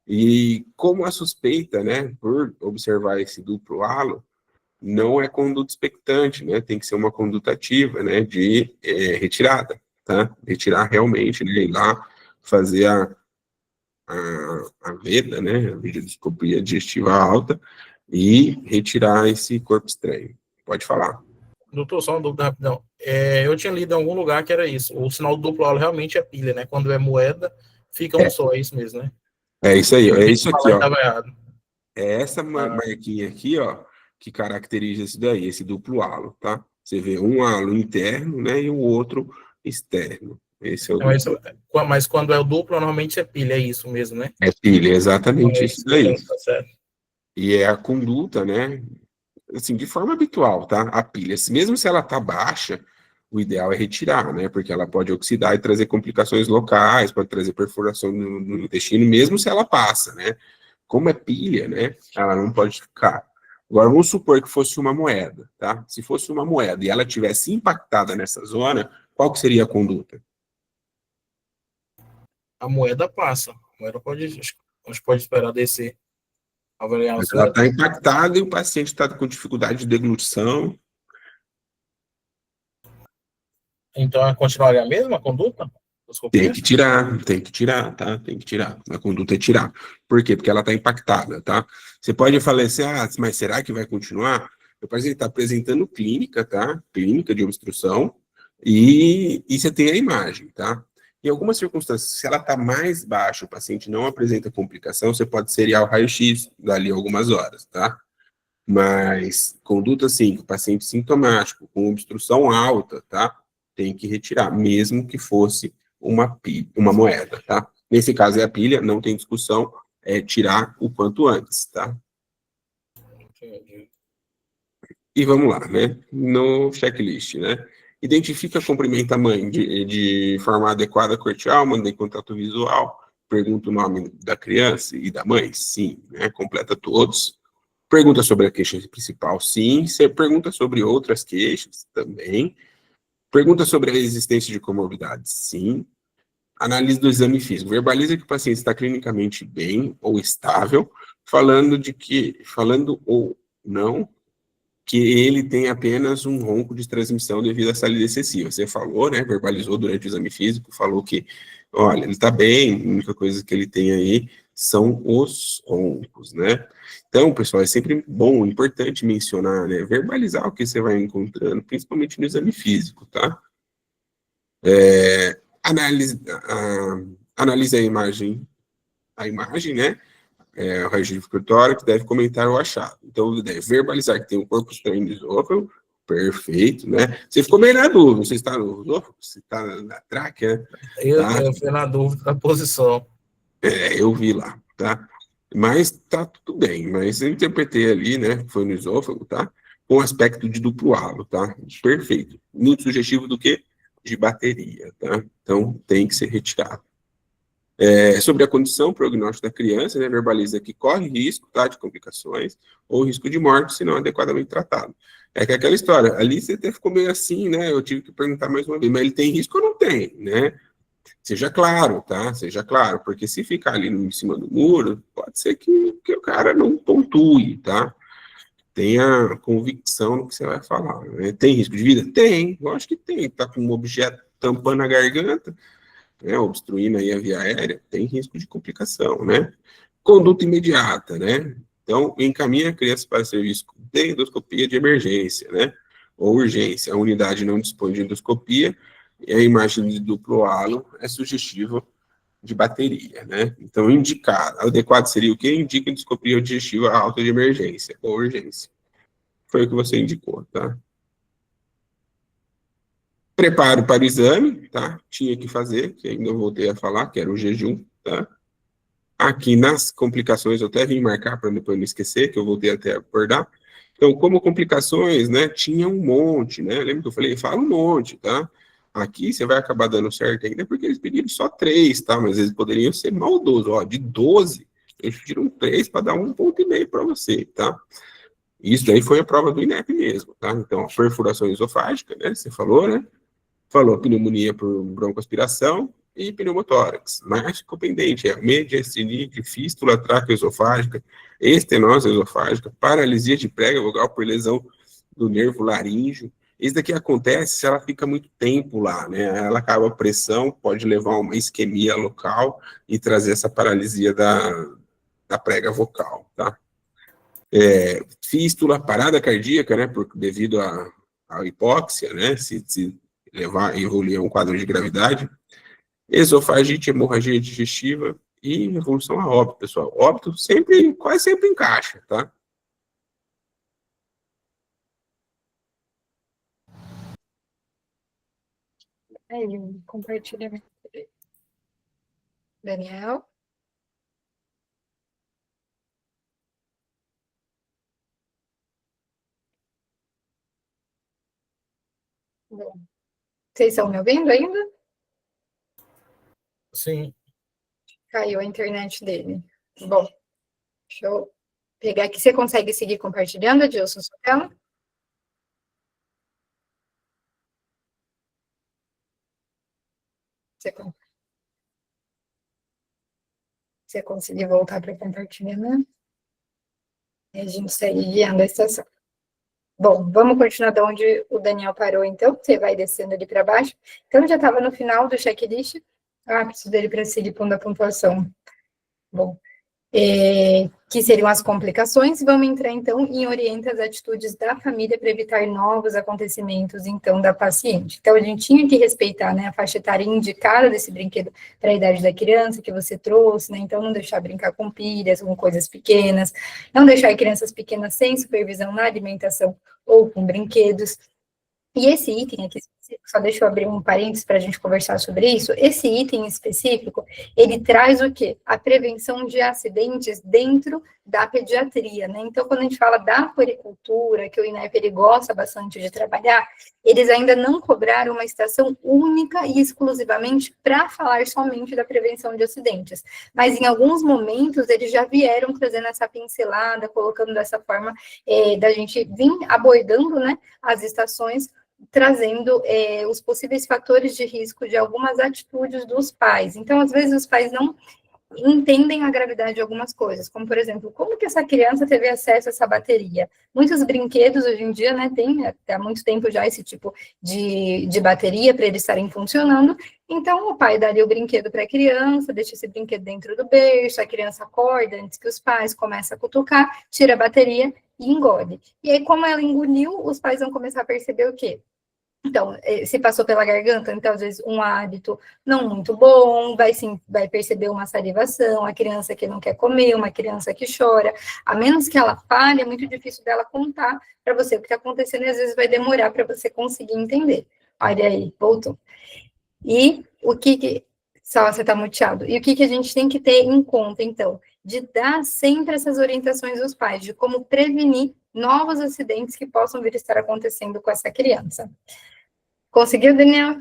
E como a suspeita, né, por observar esse duplo halo, não é conduta expectante, né? Tem que ser uma conduta ativa, né? De retirada, tá? Retirar realmente, né? Ir lá fazer a VEDA, né? A videodoscopia digestiva alta e retirar esse corpo estranho. Pode falar. Doutor, só uma dúvida rapidão. Eu tinha lido em algum lugar que era isso. O sinal do duplo halo realmente é pilha, né? Quando é moeda, fica um só, é isso mesmo, né? É isso aí, é isso aqui, ó. Estava errado. É essa marquinha aqui, ó, que caracteriza isso daí, esse duplo halo, tá? Você vê um halo interno, né, e o outro externo. Esse é o mas quando é o duplo, normalmente é pilha, é isso mesmo, né? É pilha, exatamente isso daí. Tá certo. E é a conduta, né, assim, de forma habitual, tá? A pilha, mesmo se ela tá baixa, o ideal é retirar, né? Porque ela pode oxidar e trazer complicações locais, pode trazer perfuração no intestino, mesmo se ela passa, né? Como é pilha, né? Ela não pode ficar. Agora, vamos supor que fosse uma moeda, tá? Se fosse uma moeda e ela tivesse impactada nessa zona, qual que seria a conduta? A moeda passa. A moeda pode, a gente pode esperar descer, avaliar Mas os ela está dados. impactada e o paciente está com dificuldade de deglutição. Então, continuaria a mesma conduta? Tem Endoscopia? que tirar, tem que tirar, tá? Tem que tirar. A conduta é tirar. Por quê? Porque ela está impactada, tá? Você pode falar assim, mas será que vai continuar? O paciente está apresentando clínica, tá? Clínica de obstrução, e você tem a imagem, tá? Em algumas circunstâncias, se ela está mais baixa, o paciente não apresenta complicação, você pode seriar o raio-x dali algumas horas, tá? Mas conduta, assim, o paciente sintomático, com obstrução alta, tá? Tem que retirar, mesmo que fosse uma moeda, tá? Nesse caso é a pilha, não tem discussão, é tirar o quanto antes, tá? Entendi. E vamos lá, né? No checklist, né? Identifica, cumprimenta a mãe de forma adequada, cordial, mantém contato visual, pergunta o nome da criança e da mãe, sim, né? Completa todos. Pergunta sobre a queixa principal, sim. Você pergunta sobre outras queixas, também. Pergunta sobre a existência de comorbidades, sim. Análise do exame físico. Verbaliza que o paciente está clinicamente bem ou estável, falando ou não, que ele tem apenas um ronco de transmissão devido à saliva excessiva. Você falou, né? Verbalizou durante o exame físico, falou que, olha, ele está bem, a única coisa que ele tem aí são os roncos, né? Então, pessoal, é sempre bom, importante mencionar, né? Verbalizar o que você vai encontrando, principalmente no exame físico, tá? Analise, analise a imagem, né? O regime tórax deve comentar o achado. Então, deve verbalizar que tem um corpo estranho de esôfago, perfeito, né? Você ficou meio na dúvida, você está no esôfago, você está na tráquea, tá? Eu fui na dúvida da posição. Eu vi lá, tá? Mas tá tudo bem, mas eu interpretei ali, né? Foi no esôfago, tá? Com aspecto de duplo halo, tá? Perfeito. Muito sugestivo do que? De bateria, tá? Então, tem que ser retirado. Sobre a condição prognóstica da criança, né, verbaliza que corre risco, tá, de complicações ou risco de morte se não adequadamente tratado. É que é aquela história, ali você até ficou meio assim, né, eu tive que perguntar mais uma vez, mas ele tem risco ou não tem, né? Seja claro, tá? Seja claro, porque se ficar ali em cima do muro, pode ser que o cara não pontue, tá? Tenha convicção no que você vai falar, né? Tem risco de vida? Tem, eu acho que tem. Tá com um objeto tampando a garganta, né, obstruindo aí a via aérea, tem risco de complicação, né? Conduta imediata, né? Então, encaminha a criança para serviço de endoscopia de emergência, né? Ou urgência. A unidade não dispõe de endoscopia e a imagem de duplo halo é sugestiva de bateria, né? Então, indicar, adequado seria o quê? Indica endoscopia digestiva alta de emergência ou urgência. Foi o que você indicou, tá? Preparo para o exame, tá? Tinha que fazer, que ainda voltei a falar, que era o jejum, tá? Aqui nas complicações, eu até vim marcar para depois não esquecer, que eu voltei até a acordar. Então, como complicações, né, tinha um monte, né? Lembra que eu falei? Fala um monte, tá? Aqui você vai acabar dando certo ainda, porque eles pediram só 3, tá? Mas eles poderiam ser maldosos, ó, de 12, eles pediram 3 para dar 1,5 ponto para você, tá? Isso daí foi a prova do INEP mesmo, tá? Então, perfuração esofágica, né? Você falou, né? Falou pneumonia por broncoaspiração e pneumotórax. Mas ficou pendente, mediastinite, fístula traqueoesofágica, estenose esofágica, paralisia de prega vogal por lesão do nervo laríngeo. Isso daqui acontece se ela fica muito tempo lá, né? Ela acaba a pressão, pode levar a uma isquemia local e trazer essa paralisia da prega vocal, tá? Fístula, parada cardíaca, né? Devido à hipóxia, né? Se levar, evoluir a um quadro de gravidade, esofagite, hemorragia digestiva e evolução a óbito, pessoal. Óbito sempre, quase sempre encaixa, tá? Aí, compartilhamento. Daniel? Bom. Vocês estão me ouvindo ainda? Sim. Caiu a internet dele. Bom, deixa eu pegar aqui. Você consegue seguir compartilhando, Adilson, sua tela? Você conseguir voltar para compartilhar, né? E a gente segue guiando a estação. Bom, vamos continuar de onde o Daniel parou, então. Você vai descendo ali para baixo. Então, já estava no final do checklist. Preciso dele para seguir pondo a pontuação. Bom, que seriam as complicações. Vamos entrar, então, em orienta as atitudes da família para evitar novos acontecimentos, então, da paciente. Então, a gente tinha que respeitar, né, a faixa etária indicada desse brinquedo para a idade da criança que você trouxe, né, então, não deixar brincar com pilhas, com coisas pequenas, não deixar crianças pequenas sem supervisão na alimentação ou com brinquedos. E esse item aqui, só deixa eu abrir um parênteses para a gente conversar sobre isso, esse item específico, ele traz o quê? A prevenção de acidentes dentro da pediatria, né? Então, quando a gente fala da puericultura, que o INEP ele gosta bastante de trabalhar, eles ainda não cobraram uma estação única e exclusivamente para falar somente da prevenção de acidentes. Mas, em alguns momentos, eles já vieram trazendo essa pincelada, colocando dessa forma da gente vir abordando, né, as estações, trazendo os possíveis fatores de risco de algumas atitudes dos pais. Então, às vezes, os pais não entendem a gravidade de algumas coisas, como, por exemplo, como que essa criança teve acesso a essa bateria? Muitos brinquedos, hoje em dia, né, tem há muito tempo já esse tipo de bateria para eles estarem funcionando, então o pai daria o brinquedo para a criança, deixa esse brinquedo dentro do berço, a criança acorda antes que os pais começam a cutucar, tira a bateria e engole. E aí, como ela engoliu, os pais vão começar a perceber o quê? Então, se passou pela garganta, então, às vezes, um hábito não muito bom, vai perceber uma salivação, a criança que não quer comer, uma criança que chora. A menos que ela fale, é muito difícil dela contar para você o que está acontecendo, e às vezes vai demorar para você conseguir entender. Olha aí, voltou. E o que só você está muteado. E o que a gente tem que ter em conta, então? De dar sempre essas orientações aos pais, de como prevenir novos acidentes que possam vir a estar acontecendo com essa criança. Conseguiu, Daniel?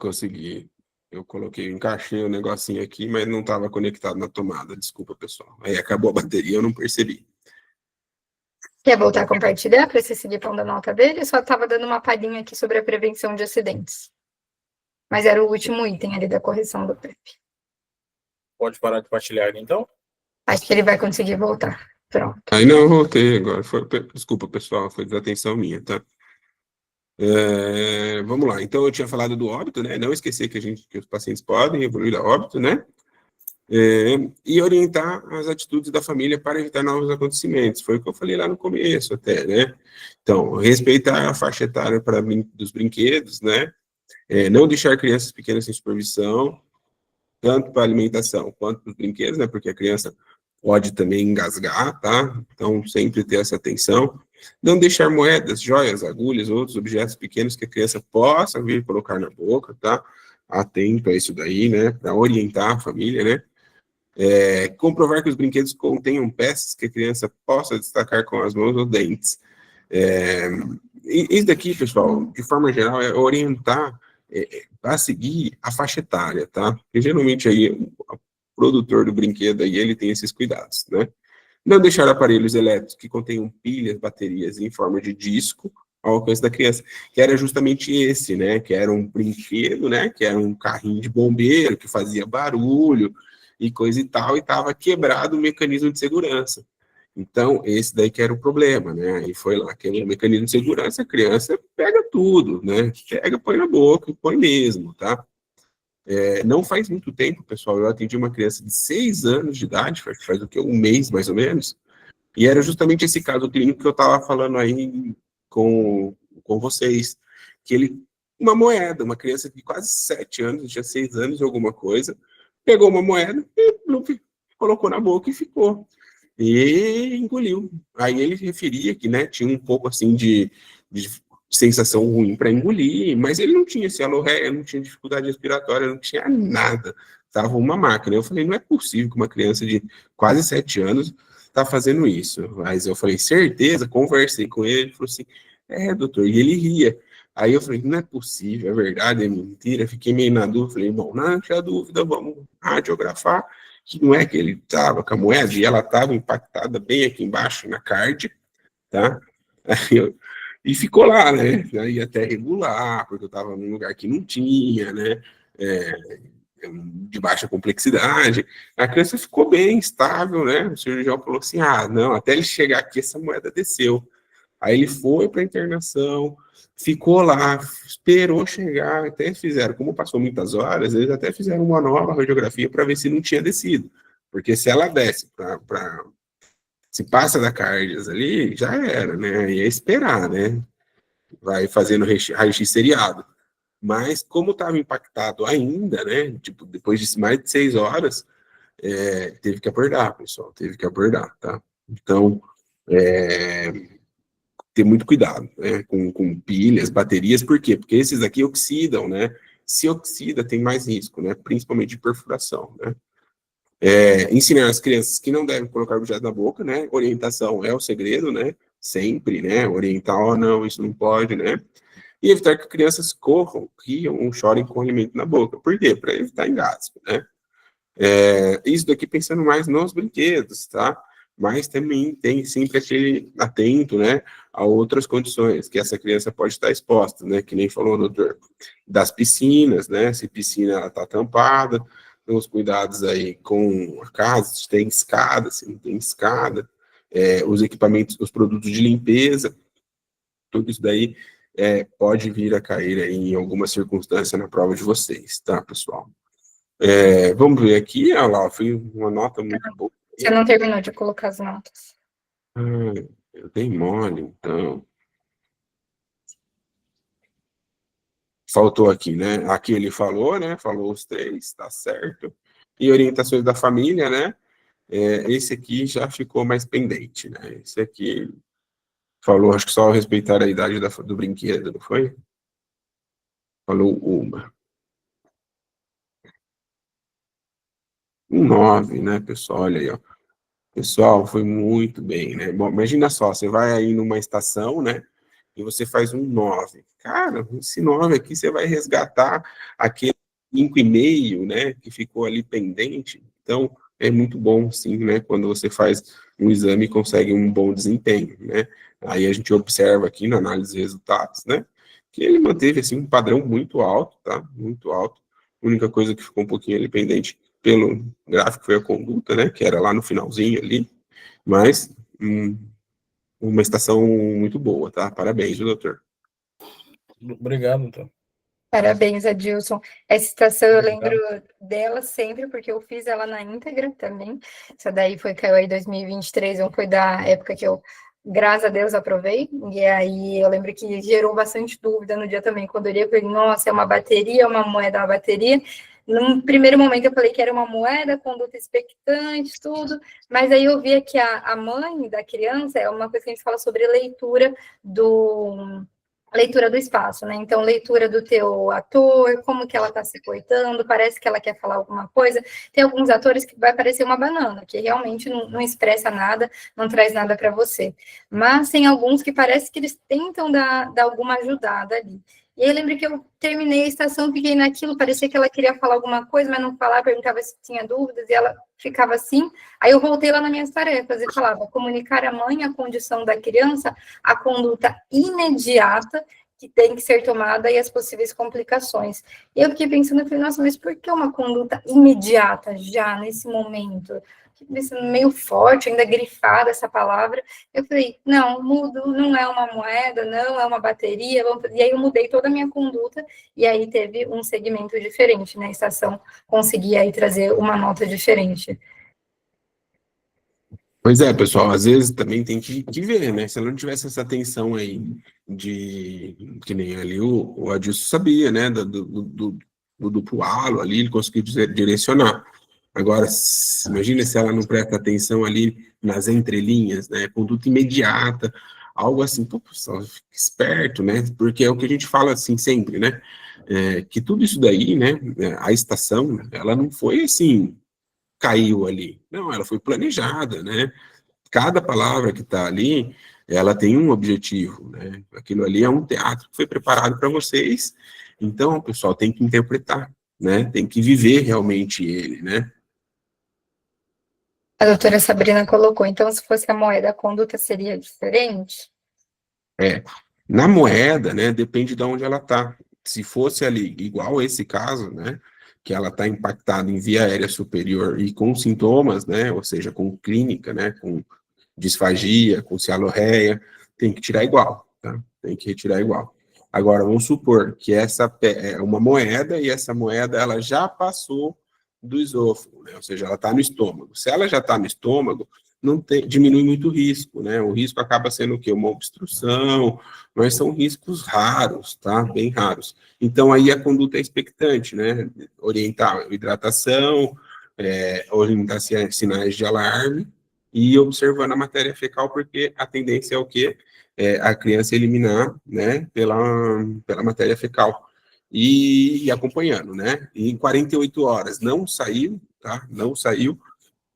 Consegui. Eu encaixei o negocinho aqui, mas não estava conectado na tomada. Desculpa, pessoal. Aí acabou a bateria, eu não percebi. Quer voltar a compartilhar para você seguir pondo a nota dele? Eu só estava dando uma palhinha aqui sobre a prevenção de acidentes. Mas era o último item ali da correção do PEP. Pode parar de partilhar, então? Acho que ele vai conseguir voltar. Pronto. Aí não, eu voltei agora. Desculpa, pessoal, foi desatenção minha, tá? Vamos lá. Então, eu tinha falado do óbito, né? Não esquecer que os pacientes podem evoluir a óbito, né? E orientar as atitudes da família para evitar novos acontecimentos. Foi o que eu falei lá no começo, até, né? Então, respeitar a faixa etária dos brinquedos, né? Não deixar crianças pequenas sem supervisão, tanto para a alimentação quanto para os brinquedos, né? Porque a criança pode também engasgar, tá? Então, sempre ter essa atenção. Não deixar moedas, joias, agulhas, outros objetos pequenos que a criança possa vir colocar na boca, tá? Atento a isso daí, né? Para orientar a família, né? Comprovar que os brinquedos contenham peças que a criança possa destacar com as mãos ou dentes. Isso daqui, pessoal, de forma geral, é orientar a seguir a faixa etária, tá? Porque geralmente aí o produtor do brinquedo aí, ele tem esses cuidados, né? Não deixar aparelhos elétricos que contenham pilhas, baterias em forma de disco ao alcance da criança, que era justamente esse, né? Que era um brinquedo, né? Que era um carrinho de bombeiro que fazia barulho e coisa e tal, e estava quebrado o mecanismo de segurança. Então, esse daí que era o problema, né? E foi lá, quebrou o mecanismo de segurança, a criança pega tudo, né? Pega, põe na boca e põe mesmo, tá? Não faz muito tempo, pessoal, eu atendi uma criança de 6 anos de idade, faz o quê? Um mês, mais ou menos, e era justamente esse caso clínico que eu estava falando aí com vocês, que uma moeda, uma criança de quase 7 anos, tinha 6 anos e alguma coisa, pegou uma moeda e colocou na boca e ficou. E engoliu. Aí ele referia que, né, tinha um pouco, assim, de sensação ruim para engolir, mas ele não tinha cianorreia, não tinha dificuldade respiratória, não tinha nada. Estava uma máquina. Eu falei, não é possível que uma criança de quase 7 anos está fazendo isso. Mas eu falei, certeza, conversei com ele, ele falou assim, doutor, e ele ria. Aí eu falei, não é possível, é verdade, é mentira. Fiquei meio na dúvida, falei, bom, não tinha dúvida, vamos radiografar, que não é que ele estava com a moeda, e ela estava impactada bem aqui embaixo na card, tá? E ficou lá, né? Aí até regular, porque eu estava num lugar que não tinha, né? De baixa complexidade. A criança ficou bem, estável, né? O cirurgião falou assim, não, até ele chegar aqui, essa moeda desceu. Aí ele foi para a internação, ficou lá, esperou chegar, até fizeram, como passou muitas horas, eles até fizeram uma nova radiografia para ver se não tinha descido. Porque se ela desce se passa da cardias ali, já era, né? Ia esperar, né? Vai fazendo raio-x seriado. Mas como estava impactado ainda, né? Tipo, depois de mais de 6 horas, teve que abordar, pessoal, teve que abordar, tá? Então, ter muito cuidado, né, com pilhas, baterias, por quê? Porque esses aqui oxidam, né? Se oxida, tem mais risco, né? Principalmente de perfuração, né? Ensinar as crianças que não devem colocar objeto na boca, né? Orientação é o segredo, né? Sempre, né? Orientar, não, isso não pode, né? E evitar que crianças corram, riam ou chorem com alimento na boca. Por quê? Para evitar engasgo, né? Isso daqui pensando mais nos brinquedos, tá? Mas também tem sempre aquele atento, né, a outras condições que essa criança pode estar exposta, né, que nem falou o doutor, das piscinas, né, se piscina ela está tampada, então os cuidados aí com a casa, se tem escada, se não tem escada, os equipamentos, os produtos de limpeza, tudo isso daí pode vir a cair aí em alguma circunstância na prova de vocês, tá, pessoal? Vamos ver aqui, olha lá, foi uma nota muito boa. Você não terminou de colocar as notas. Eu dei mole, então. Faltou aqui, né? Aqui ele falou, né? Falou os 3, tá certo. E orientações da família, né? Esse aqui já ficou mais pendente, né? Esse aqui falou, acho que só respeitar a idade do brinquedo, não foi? Falou uma. 9, né, pessoal? Olha aí, ó. Pessoal, foi muito bem, né? Bom, imagina só, você vai aí numa estação, né? E você faz um 9. Cara, esse 9 aqui você vai resgatar aquele 5,5, né? Que ficou ali pendente. Então, é muito bom, sim, né? Quando você faz um exame e consegue um bom desempenho, né? Aí a gente observa aqui na análise de resultados, né? Que ele manteve, assim, um padrão muito alto, tá? Muito alto. A única coisa que ficou um pouquinho ali pendente pelo gráfico foi a conduta, né? Que era lá no finalzinho ali. Mas, uma estação muito boa, tá? Parabéns, doutor. Obrigado, doutor. Parabéns, Adilson. Essa estação eu lembro dela sempre, porque eu fiz ela na íntegra também. Essa daí caiu aí em 2023, não foi da época que eu, graças a Deus, aprovei. E aí eu lembro que gerou bastante dúvida no dia também, quando eu olhei, eu falei, nossa, é uma bateria, uma moeda, uma bateria. Num primeiro momento eu falei que era uma moeda, conduta expectante, tudo, mas aí eu vi que a mãe da criança é uma coisa que a gente fala sobre leitura do espaço, né? Então, leitura do teu ator, como que ela está se portando, parece que ela quer falar alguma coisa. Tem alguns atores que vai parecer uma banana, que realmente não expressa nada, não traz nada para você. Mas tem alguns que parece que eles tentam dar alguma ajudada ali. E aí eu lembro que eu terminei a estação, fiquei naquilo, parecia que ela queria falar alguma coisa, mas não falava, perguntava se tinha dúvidas, e ela ficava assim. Aí eu voltei lá nas minhas tarefas e falava, comunicar à mãe a condição da criança, a conduta imediata que tem que ser tomada e as possíveis complicações. E eu fiquei pensando, eu falei, nossa, mas por que uma conduta imediata já, nesse momento? Pensando meio forte, ainda grifada essa palavra. Eu falei, não, mudo, não é uma moeda, não é uma bateria. E aí eu mudei toda a minha conduta e aí teve um segmento diferente, né? A estação conseguia aí trazer uma nota diferente. Pois é, pessoal, às vezes também tem que ver, né? Se ela não tivesse essa atenção aí que nem ali o Adilson sabia, né? Do duplo halo ali, ele conseguiu direcionar. Agora, imagina se ela não presta atenção ali nas entrelinhas, né? Conduta imediata, algo assim, pô, pessoal, fica esperto, né? Porque é o que a gente fala assim sempre, né? Que tudo isso daí, né? A estação, ela não foi assim, caiu ali. Não, ela foi planejada, né? Cada palavra que está ali, ela tem um objetivo, né? Aquilo ali é um teatro que foi preparado para vocês, então o pessoal tem que interpretar, né? Tem que viver realmente ele, né? A doutora Sabrina colocou, então, se fosse a moeda, a conduta seria diferente? Na moeda, né, depende de onde ela está. Se fosse ali, igual esse caso, né, que ela está impactada em via aérea superior e com sintomas, né, ou seja, com clínica, né, com disfagia, com cialorreia, tem que tirar igual, tá? Tem que retirar igual. Agora, vamos supor que essa é uma moeda e essa moeda ela já passou do esôfago, né? Ou seja, ela está no estômago. Se ela já está no estômago, não tem, diminui muito o risco, né? O risco acaba sendo o quê? Uma obstrução, mas são riscos raros, tá? Bem raros. Então, aí a conduta é expectante, né? Orientar hidratação, orientar sinais de alarme, e observando a matéria fecal, porque a tendência é o quê? A criança eliminar, né, pela matéria fecal. E acompanhando, né? E em 48 horas não saiu, tá? Não saiu,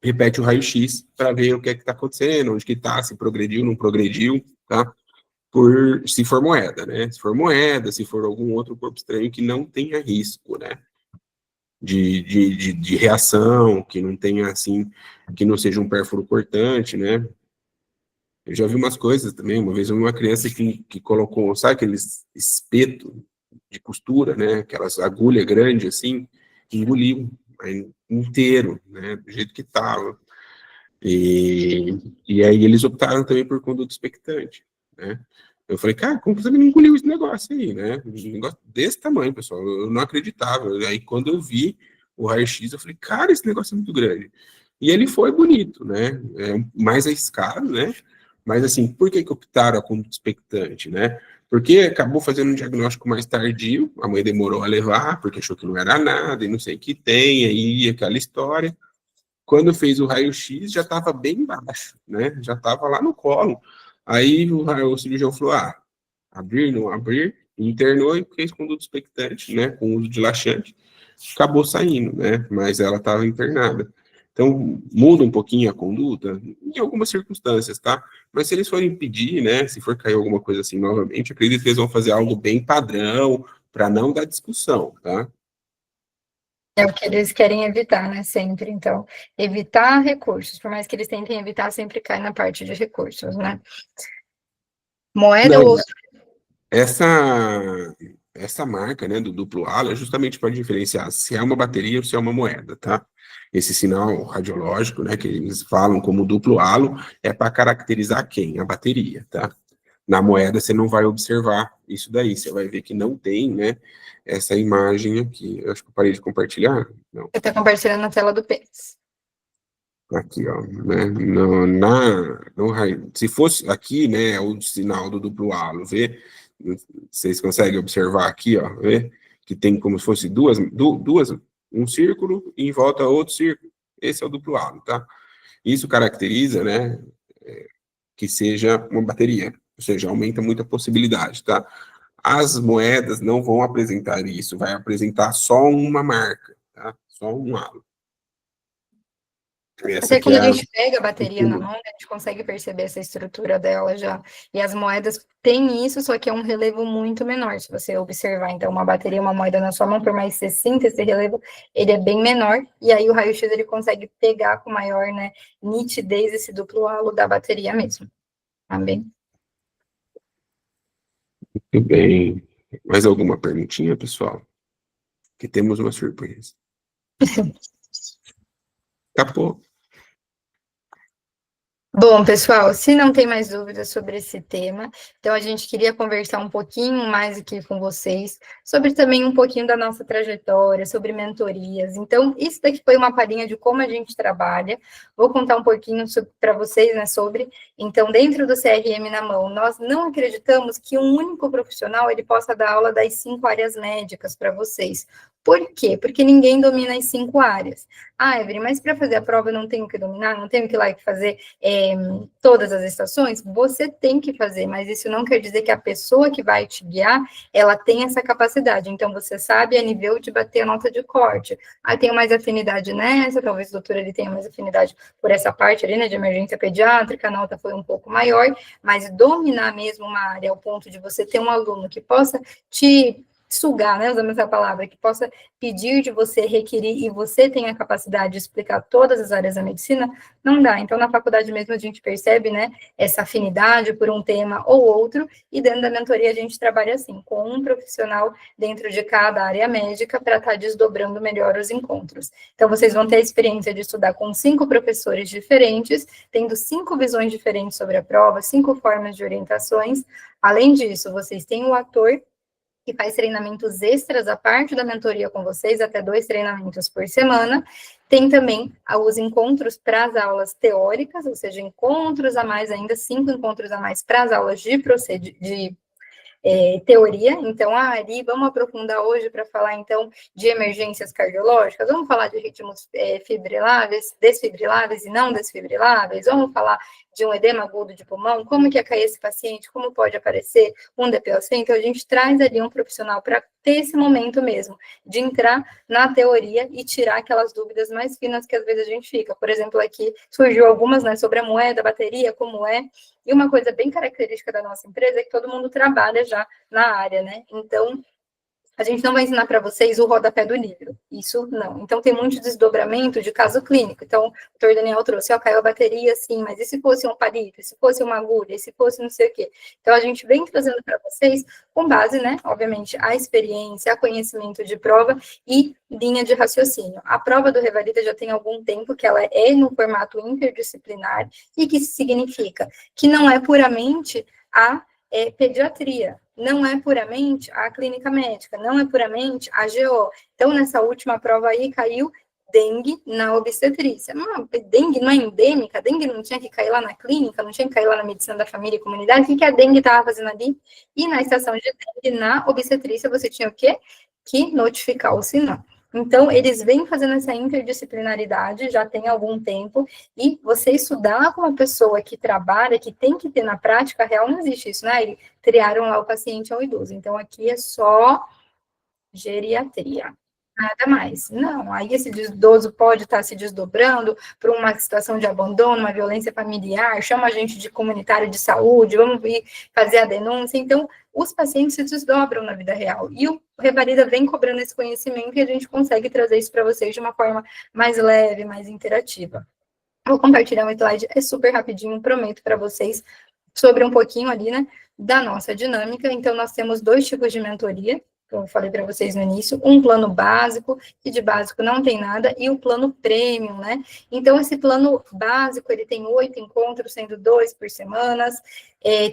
repete o raio-x para ver o que é que está acontecendo, onde que está, se progrediu, não progrediu, tá? Se for moeda, né? Se for moeda, se for algum outro corpo estranho que não tenha risco, né? De reação, que não tenha, assim, que não seja um pérfuro cortante, né? Eu já vi umas coisas também, uma vez uma criança que colocou, sabe aqueles espeto de costura, né? Aquelas agulhas grandes, assim, engoliu inteiro, né? Do jeito que estava. E aí eles optaram também por conduta expectante, né? Eu falei, cara, como você não engoliu esse negócio aí, né? Um negócio desse tamanho, pessoal. Eu não acreditava. Aí quando eu vi o raio-x, eu falei, cara, esse negócio é muito grande. E ele foi bonito, né? Mais arriscado, né? Mas assim, por que optaram a conduta expectante, né? Porque acabou fazendo um diagnóstico mais tardio, a mãe demorou a levar, porque achou que não era nada, e não sei o que tem, aí aquela história. Quando fez o raio-x, já estava bem baixo, né? Já estava lá no colo. Aí o cirurgião falou, abrir, não abrir, internou e fez conduta expectante, né? Com uso de laxante. Acabou saindo, né? Mas ela estava internada. Então, muda um pouquinho a conduta, em algumas circunstâncias, tá? Mas se eles forem pedir, né? Se for cair alguma coisa assim novamente, acredito que eles vão fazer algo bem padrão, para não dar discussão, tá? É o que eles querem evitar, né? Sempre. Então, evitar recursos. Por mais que eles tentem evitar, sempre cai na parte de recursos, né? Moeda Não, ou essa marca, né, do duplo halo é justamente para diferenciar se é uma bateria ou se é uma moeda, tá? Esse sinal radiológico, né, que eles falam como duplo halo, é para caracterizar quem? A bateria, tá? Na moeda você não vai observar isso daí, você vai ver que não tem, né, essa imagem aqui. Eu acho que eu parei de compartilhar. Não. você está compartilhando na tela do Pix? Aqui, ó, né, se fosse aqui, né, o sinal do duplo halo, vê? Vocês conseguem observar aqui, ó, vê? Que tem como se fosse duas, um círculo e em volta outro círculo. Esse é o duplo halo, tá? Isso caracteriza, né, que seja uma bateria, ou seja, aumenta muito a possibilidade, tá? As moedas não vão apresentar isso, vai apresentar só uma marca, tá? Só um halo. Essa Até aqui quando é a gente pega a bateria na mão, a gente consegue perceber essa estrutura dela já. E as moedas têm isso, só que é um relevo muito menor, se você observar. Então, uma bateria, uma moeda na sua mão, por mais que você sinta esse relevo, ele é bem menor. E aí o raio-x ele consegue pegar com maior, né, nitidez esse duplo halo da bateria mesmo. Tá bem? Muito bem. Mais alguma perguntinha, pessoal? Que temos uma surpresa. Acabou. Bom, pessoal, se não tem mais dúvidas sobre esse tema, então a gente queria conversar um pouquinho mais aqui com vocês, sobre também um pouquinho da nossa trajetória, sobre mentorias. Então, isso daqui foi uma palhinha de como a gente trabalha. Vou contar um pouquinho para vocês, né, sobre. Então, dentro do CRM na mão, nós não acreditamos que um único profissional ele possa dar aula das 5 áreas médicas para vocês. Por quê? Porque ninguém domina as 5 áreas. Ah, Evelyn, mas para fazer a prova eu não tenho que dominar, não tenho que ir lá e fazer todas as estações? Você tem que fazer, mas isso não quer dizer que a pessoa que vai te guiar, ela tem essa capacidade. Então, você sabe a nível de bater a nota de corte. Ah, tenho mais afinidade nessa, talvez o doutor ele tenha mais afinidade por essa parte ali, né, de emergência pediátrica, a nota foi um pouco maior, mas dominar mesmo uma área ao ponto de você ter um aluno que possa te sugar, né, usando essa palavra, que possa pedir de você, requerir, e você tem a capacidade de explicar todas as áreas da medicina, não dá. Então, na faculdade mesmo, a gente percebe, né, essa afinidade por um tema ou outro, e dentro da mentoria a gente trabalha assim, com um profissional dentro de cada área médica para estar desdobrando melhor os encontros. Então, vocês vão ter a experiência de estudar com 5 professores diferentes, tendo 5 visões diferentes sobre a prova, 5 formas de orientações. Além disso, vocês têm o ator, que faz treinamentos extras à parte da mentoria com vocês, até 2 treinamentos por semana. Tem também os encontros para as aulas teóricas, ou seja, encontros a mais ainda, 5 encontros a mais para as aulas de teoria. Então, Ari, vamos aprofundar hoje para falar, então, de emergências cardiológicas, vamos falar de ritmos fibriláveis, desfibriláveis e não desfibriláveis, vamos falar de um edema agudo de pulmão, como que é cair esse paciente, como pode aparecer um DPOC. Então, a gente traz ali um profissional para ter esse momento mesmo, de entrar na teoria e tirar aquelas dúvidas mais finas que às vezes a gente fica. Por exemplo, aqui surgiu algumas, né, sobre a moeda, a bateria, como é. E uma coisa bem característica da nossa empresa é que todo mundo trabalha já na área, né? Então, a gente não vai ensinar para vocês o rodapé do livro, isso não. Então, tem muito desdobramento de caso clínico. Então, o doutor Daniel trouxe, ó, caiu a bateria, sim, mas e se fosse um palito, e se fosse uma agulha, e se fosse não sei o quê? Então, a gente vem trazendo para vocês, com base, né, obviamente, a experiência, a conhecimento de prova e linha de raciocínio. A prova do Revalida já tem algum tempo que ela é no formato interdisciplinar, e que significa que não é puramente a pediatria, não é puramente a clínica médica, não é puramente a GO. Então, nessa última prova aí, caiu dengue na obstetrícia. Não, dengue não é endêmica, dengue não tinha que cair lá na clínica, não tinha que cair lá na medicina da família e comunidade, o que a dengue estava fazendo ali? E na estação de dengue, na obstetrícia, você tinha o quê? Que notificar o sinal. Então, eles vêm fazendo essa interdisciplinaridade já tem algum tempo, e você estudar com uma pessoa que trabalha, que tem que ter na prática real, não existe isso, né? Eles triaram lá o paciente ao idoso. Então, aqui é só geriatria, nada mais. Não, aí esse idoso pode estar se desdobrando por uma situação de abandono, uma violência familiar, chama a gente de comunitário de saúde, vamos vir fazer a denúncia. Então, os pacientes se desdobram na vida real. E o Revalida vem cobrando esse conhecimento e a gente consegue trazer isso para vocês de uma forma mais leve, mais interativa. Vou compartilhar um slide, é super rapidinho, prometo para vocês, sobre um pouquinho ali, né, da nossa dinâmica. Então, nós temos 2 tipos de mentoria, como eu falei para vocês no início, um plano básico, que de básico não tem nada, e o plano premium, né? Então, esse plano básico, ele tem 8 encontros, sendo 2 por semana,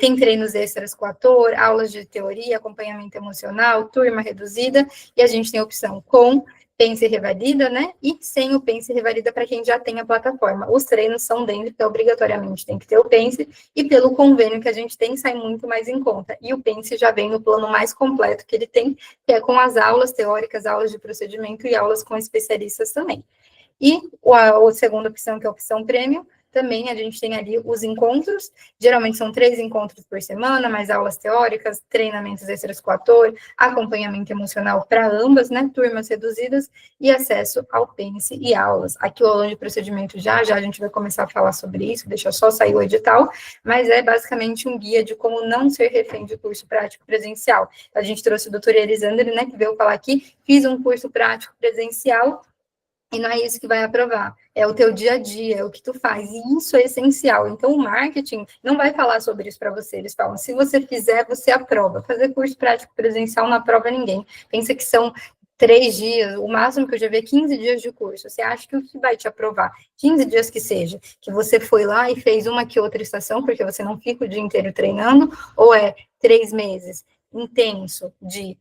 tem treinos extras com ator, aulas de teoria, acompanhamento emocional, turma reduzida, e a gente tem opção com Pense e Revalida, né? E sem o Pense e Revalida para quem já tem a plataforma. Os treinos são dentro, então obrigatoriamente tem que ter o Pense, e pelo convênio que a gente tem, sai muito mais em conta. E o Pense já vem no plano mais completo que ele tem, que é com as aulas teóricas, aulas de procedimento e aulas com especialistas também. E a segunda opção, que é a opção premium, também a gente tem ali os encontros, geralmente são 3 encontros por semana, mais aulas teóricas, treinamentos extras com ator, acompanhamento emocional para ambas, né, turmas reduzidas, e acesso ao Pense e aulas. Aqui o aula de procedimento já a gente vai começar a falar sobre isso, deixa só sair o edital, mas é basicamente um guia de como não ser refém de curso prático presencial. A gente trouxe o doutor Elisandro, né, que veio falar aqui, fiz um curso prático presencial, e não é isso que vai aprovar, é o teu dia a dia, é o que tu faz, e isso é essencial. Então, o marketing não vai falar sobre isso para você, eles falam, se você fizer, você aprova. Fazer curso prático presencial não aprova ninguém. Pensa que são 3 dias, o máximo que eu já vi é 15 dias de curso. Você acha que o que vai te aprovar? 15 dias que seja, que você foi lá e fez uma que outra estação, porque você não fica o dia inteiro treinando, ou é 3 meses intenso de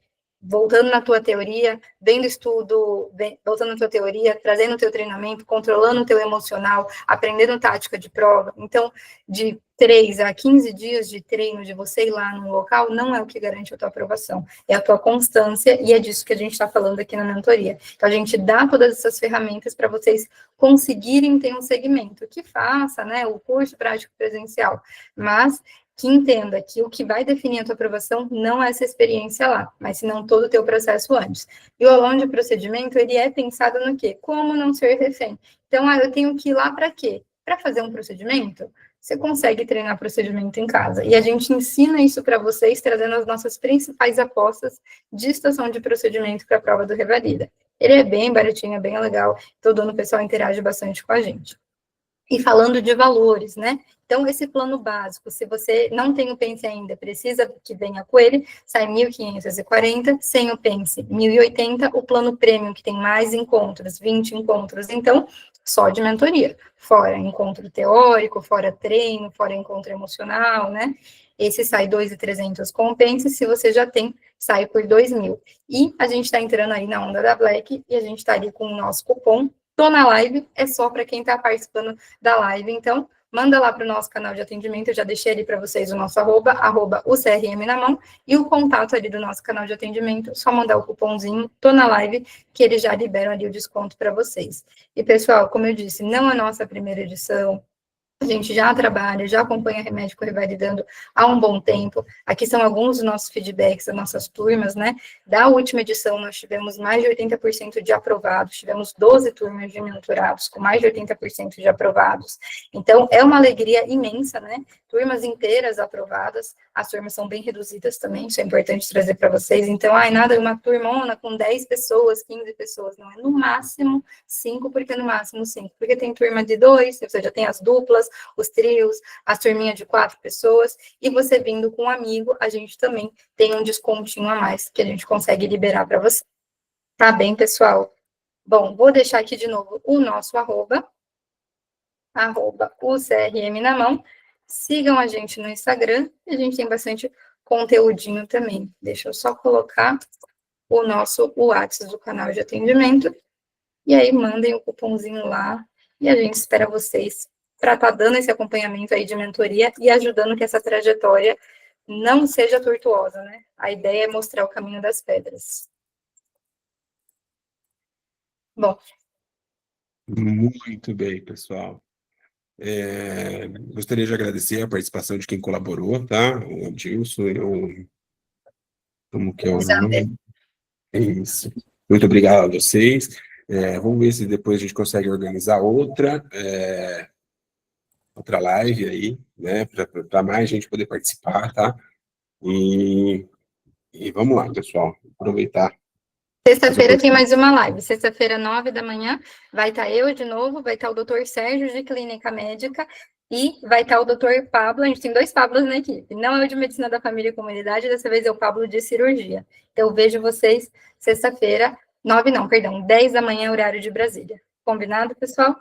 voltando na tua teoria, vendo estudo, voltando na tua teoria, trazendo o teu treinamento, controlando o teu emocional, aprendendo tática de prova. Então, de 3 a 15 dias de treino de você ir lá no local, não é o que garante a tua aprovação, é a tua constância, e é disso que a gente está falando aqui na mentoria. Então, a gente dá todas essas ferramentas para vocês conseguirem ter um segmento, que faça, né, o curso prático presencial, mas que entenda que o que vai definir a tua aprovação não é essa experiência lá, mas senão todo o teu processo antes. E o aulão de procedimento, ele é pensado no quê? Como não ser refém. Então, eu tenho que ir lá para quê? Para fazer um procedimento? Você consegue treinar procedimento em casa. E a gente ensina isso para vocês, trazendo as nossas principais apostas de estação de procedimento para a prova do Revalida. Ele é bem baratinho, é bem legal, todo ano o pessoal interage bastante com a gente. E falando de valores, né? Então, esse plano básico, se você não tem o Pense ainda, precisa que venha com ele, sai 1.540, sem o Pense, 1.080, o plano Premium, que tem mais encontros, 20 encontros, então, só de mentoria, fora encontro teórico, fora treino, fora encontro emocional, né? Esse sai 2.300 com o Pense, se você já tem, sai por 2.000. E a gente está entrando aí na onda da Black, e a gente está ali com o nosso cupom, Tô na live, é só para quem está participando da live, então, manda lá para o nosso canal de atendimento, eu já deixei ali para vocês o nosso arroba o CRM na mão, e o contato ali do nosso canal de atendimento, só mandar o cupomzinho, tô na live, que eles já liberam ali o desconto para vocês. E, pessoal, como eu disse, não é nossa primeira edição, a gente já trabalha, já acompanha Remédio Revalidando há um bom tempo. Aqui são alguns dos nossos feedbacks, das nossas turmas, né? Da última edição, nós tivemos mais de 80% de aprovados, tivemos 12 turmas de mentorados com mais de 80% de aprovados. Então, é uma alegria imensa, né? Turmas inteiras aprovadas, as turmas são bem reduzidas também, isso é importante trazer para vocês. Então, nada, uma turmona com 10 pessoas, 15 pessoas, não é no máximo 5, porque no máximo 5, porque tem turma de 2, ou seja, tem as duplas, os trios, as turminhas de 4 pessoas, e você vindo com um amigo, a gente também tem um descontinho a mais que a gente consegue liberar para você. Tá bem, pessoal? Bom, vou deixar aqui de novo o nosso arroba o CRM na mão. Sigam a gente no Instagram, e a gente tem bastante conteúdinho também. Deixa eu só colocar o nosso WhatsApp do canal de atendimento, e aí mandem o cupomzinho lá, e a gente espera vocês para estar dando esse acompanhamento aí de mentoria e ajudando que essa trajetória não seja tortuosa, né? A ideia é mostrar o caminho das pedras. Bom. Muito bem, pessoal. Gostaria de agradecer a participação de quem colaborou, tá? O Adilson e como que é o nome? É isso. Muito obrigado a vocês. Vamos ver se depois a gente consegue organizar outra live aí, né? Para mais gente poder participar, tá? E vamos lá, pessoal. Aproveitar. Sexta-feira tem mais uma live. Sexta-feira, 9 da manhã, vai estar eu de novo, vai estar o doutor Sérgio, de Clínica Médica, e vai estar o doutor Pablo. A gente tem 2 Pablos na equipe. Não é o de Medicina da Família e Comunidade, dessa vez é o Pablo de Cirurgia. Então, eu vejo vocês sexta-feira, 10 da manhã, horário de Brasília. Combinado, pessoal?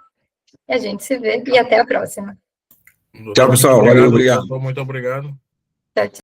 E a gente se vê, e até a próxima. Tchau, pessoal. Valeu, obrigado. Muito obrigado. Tchau, tchau.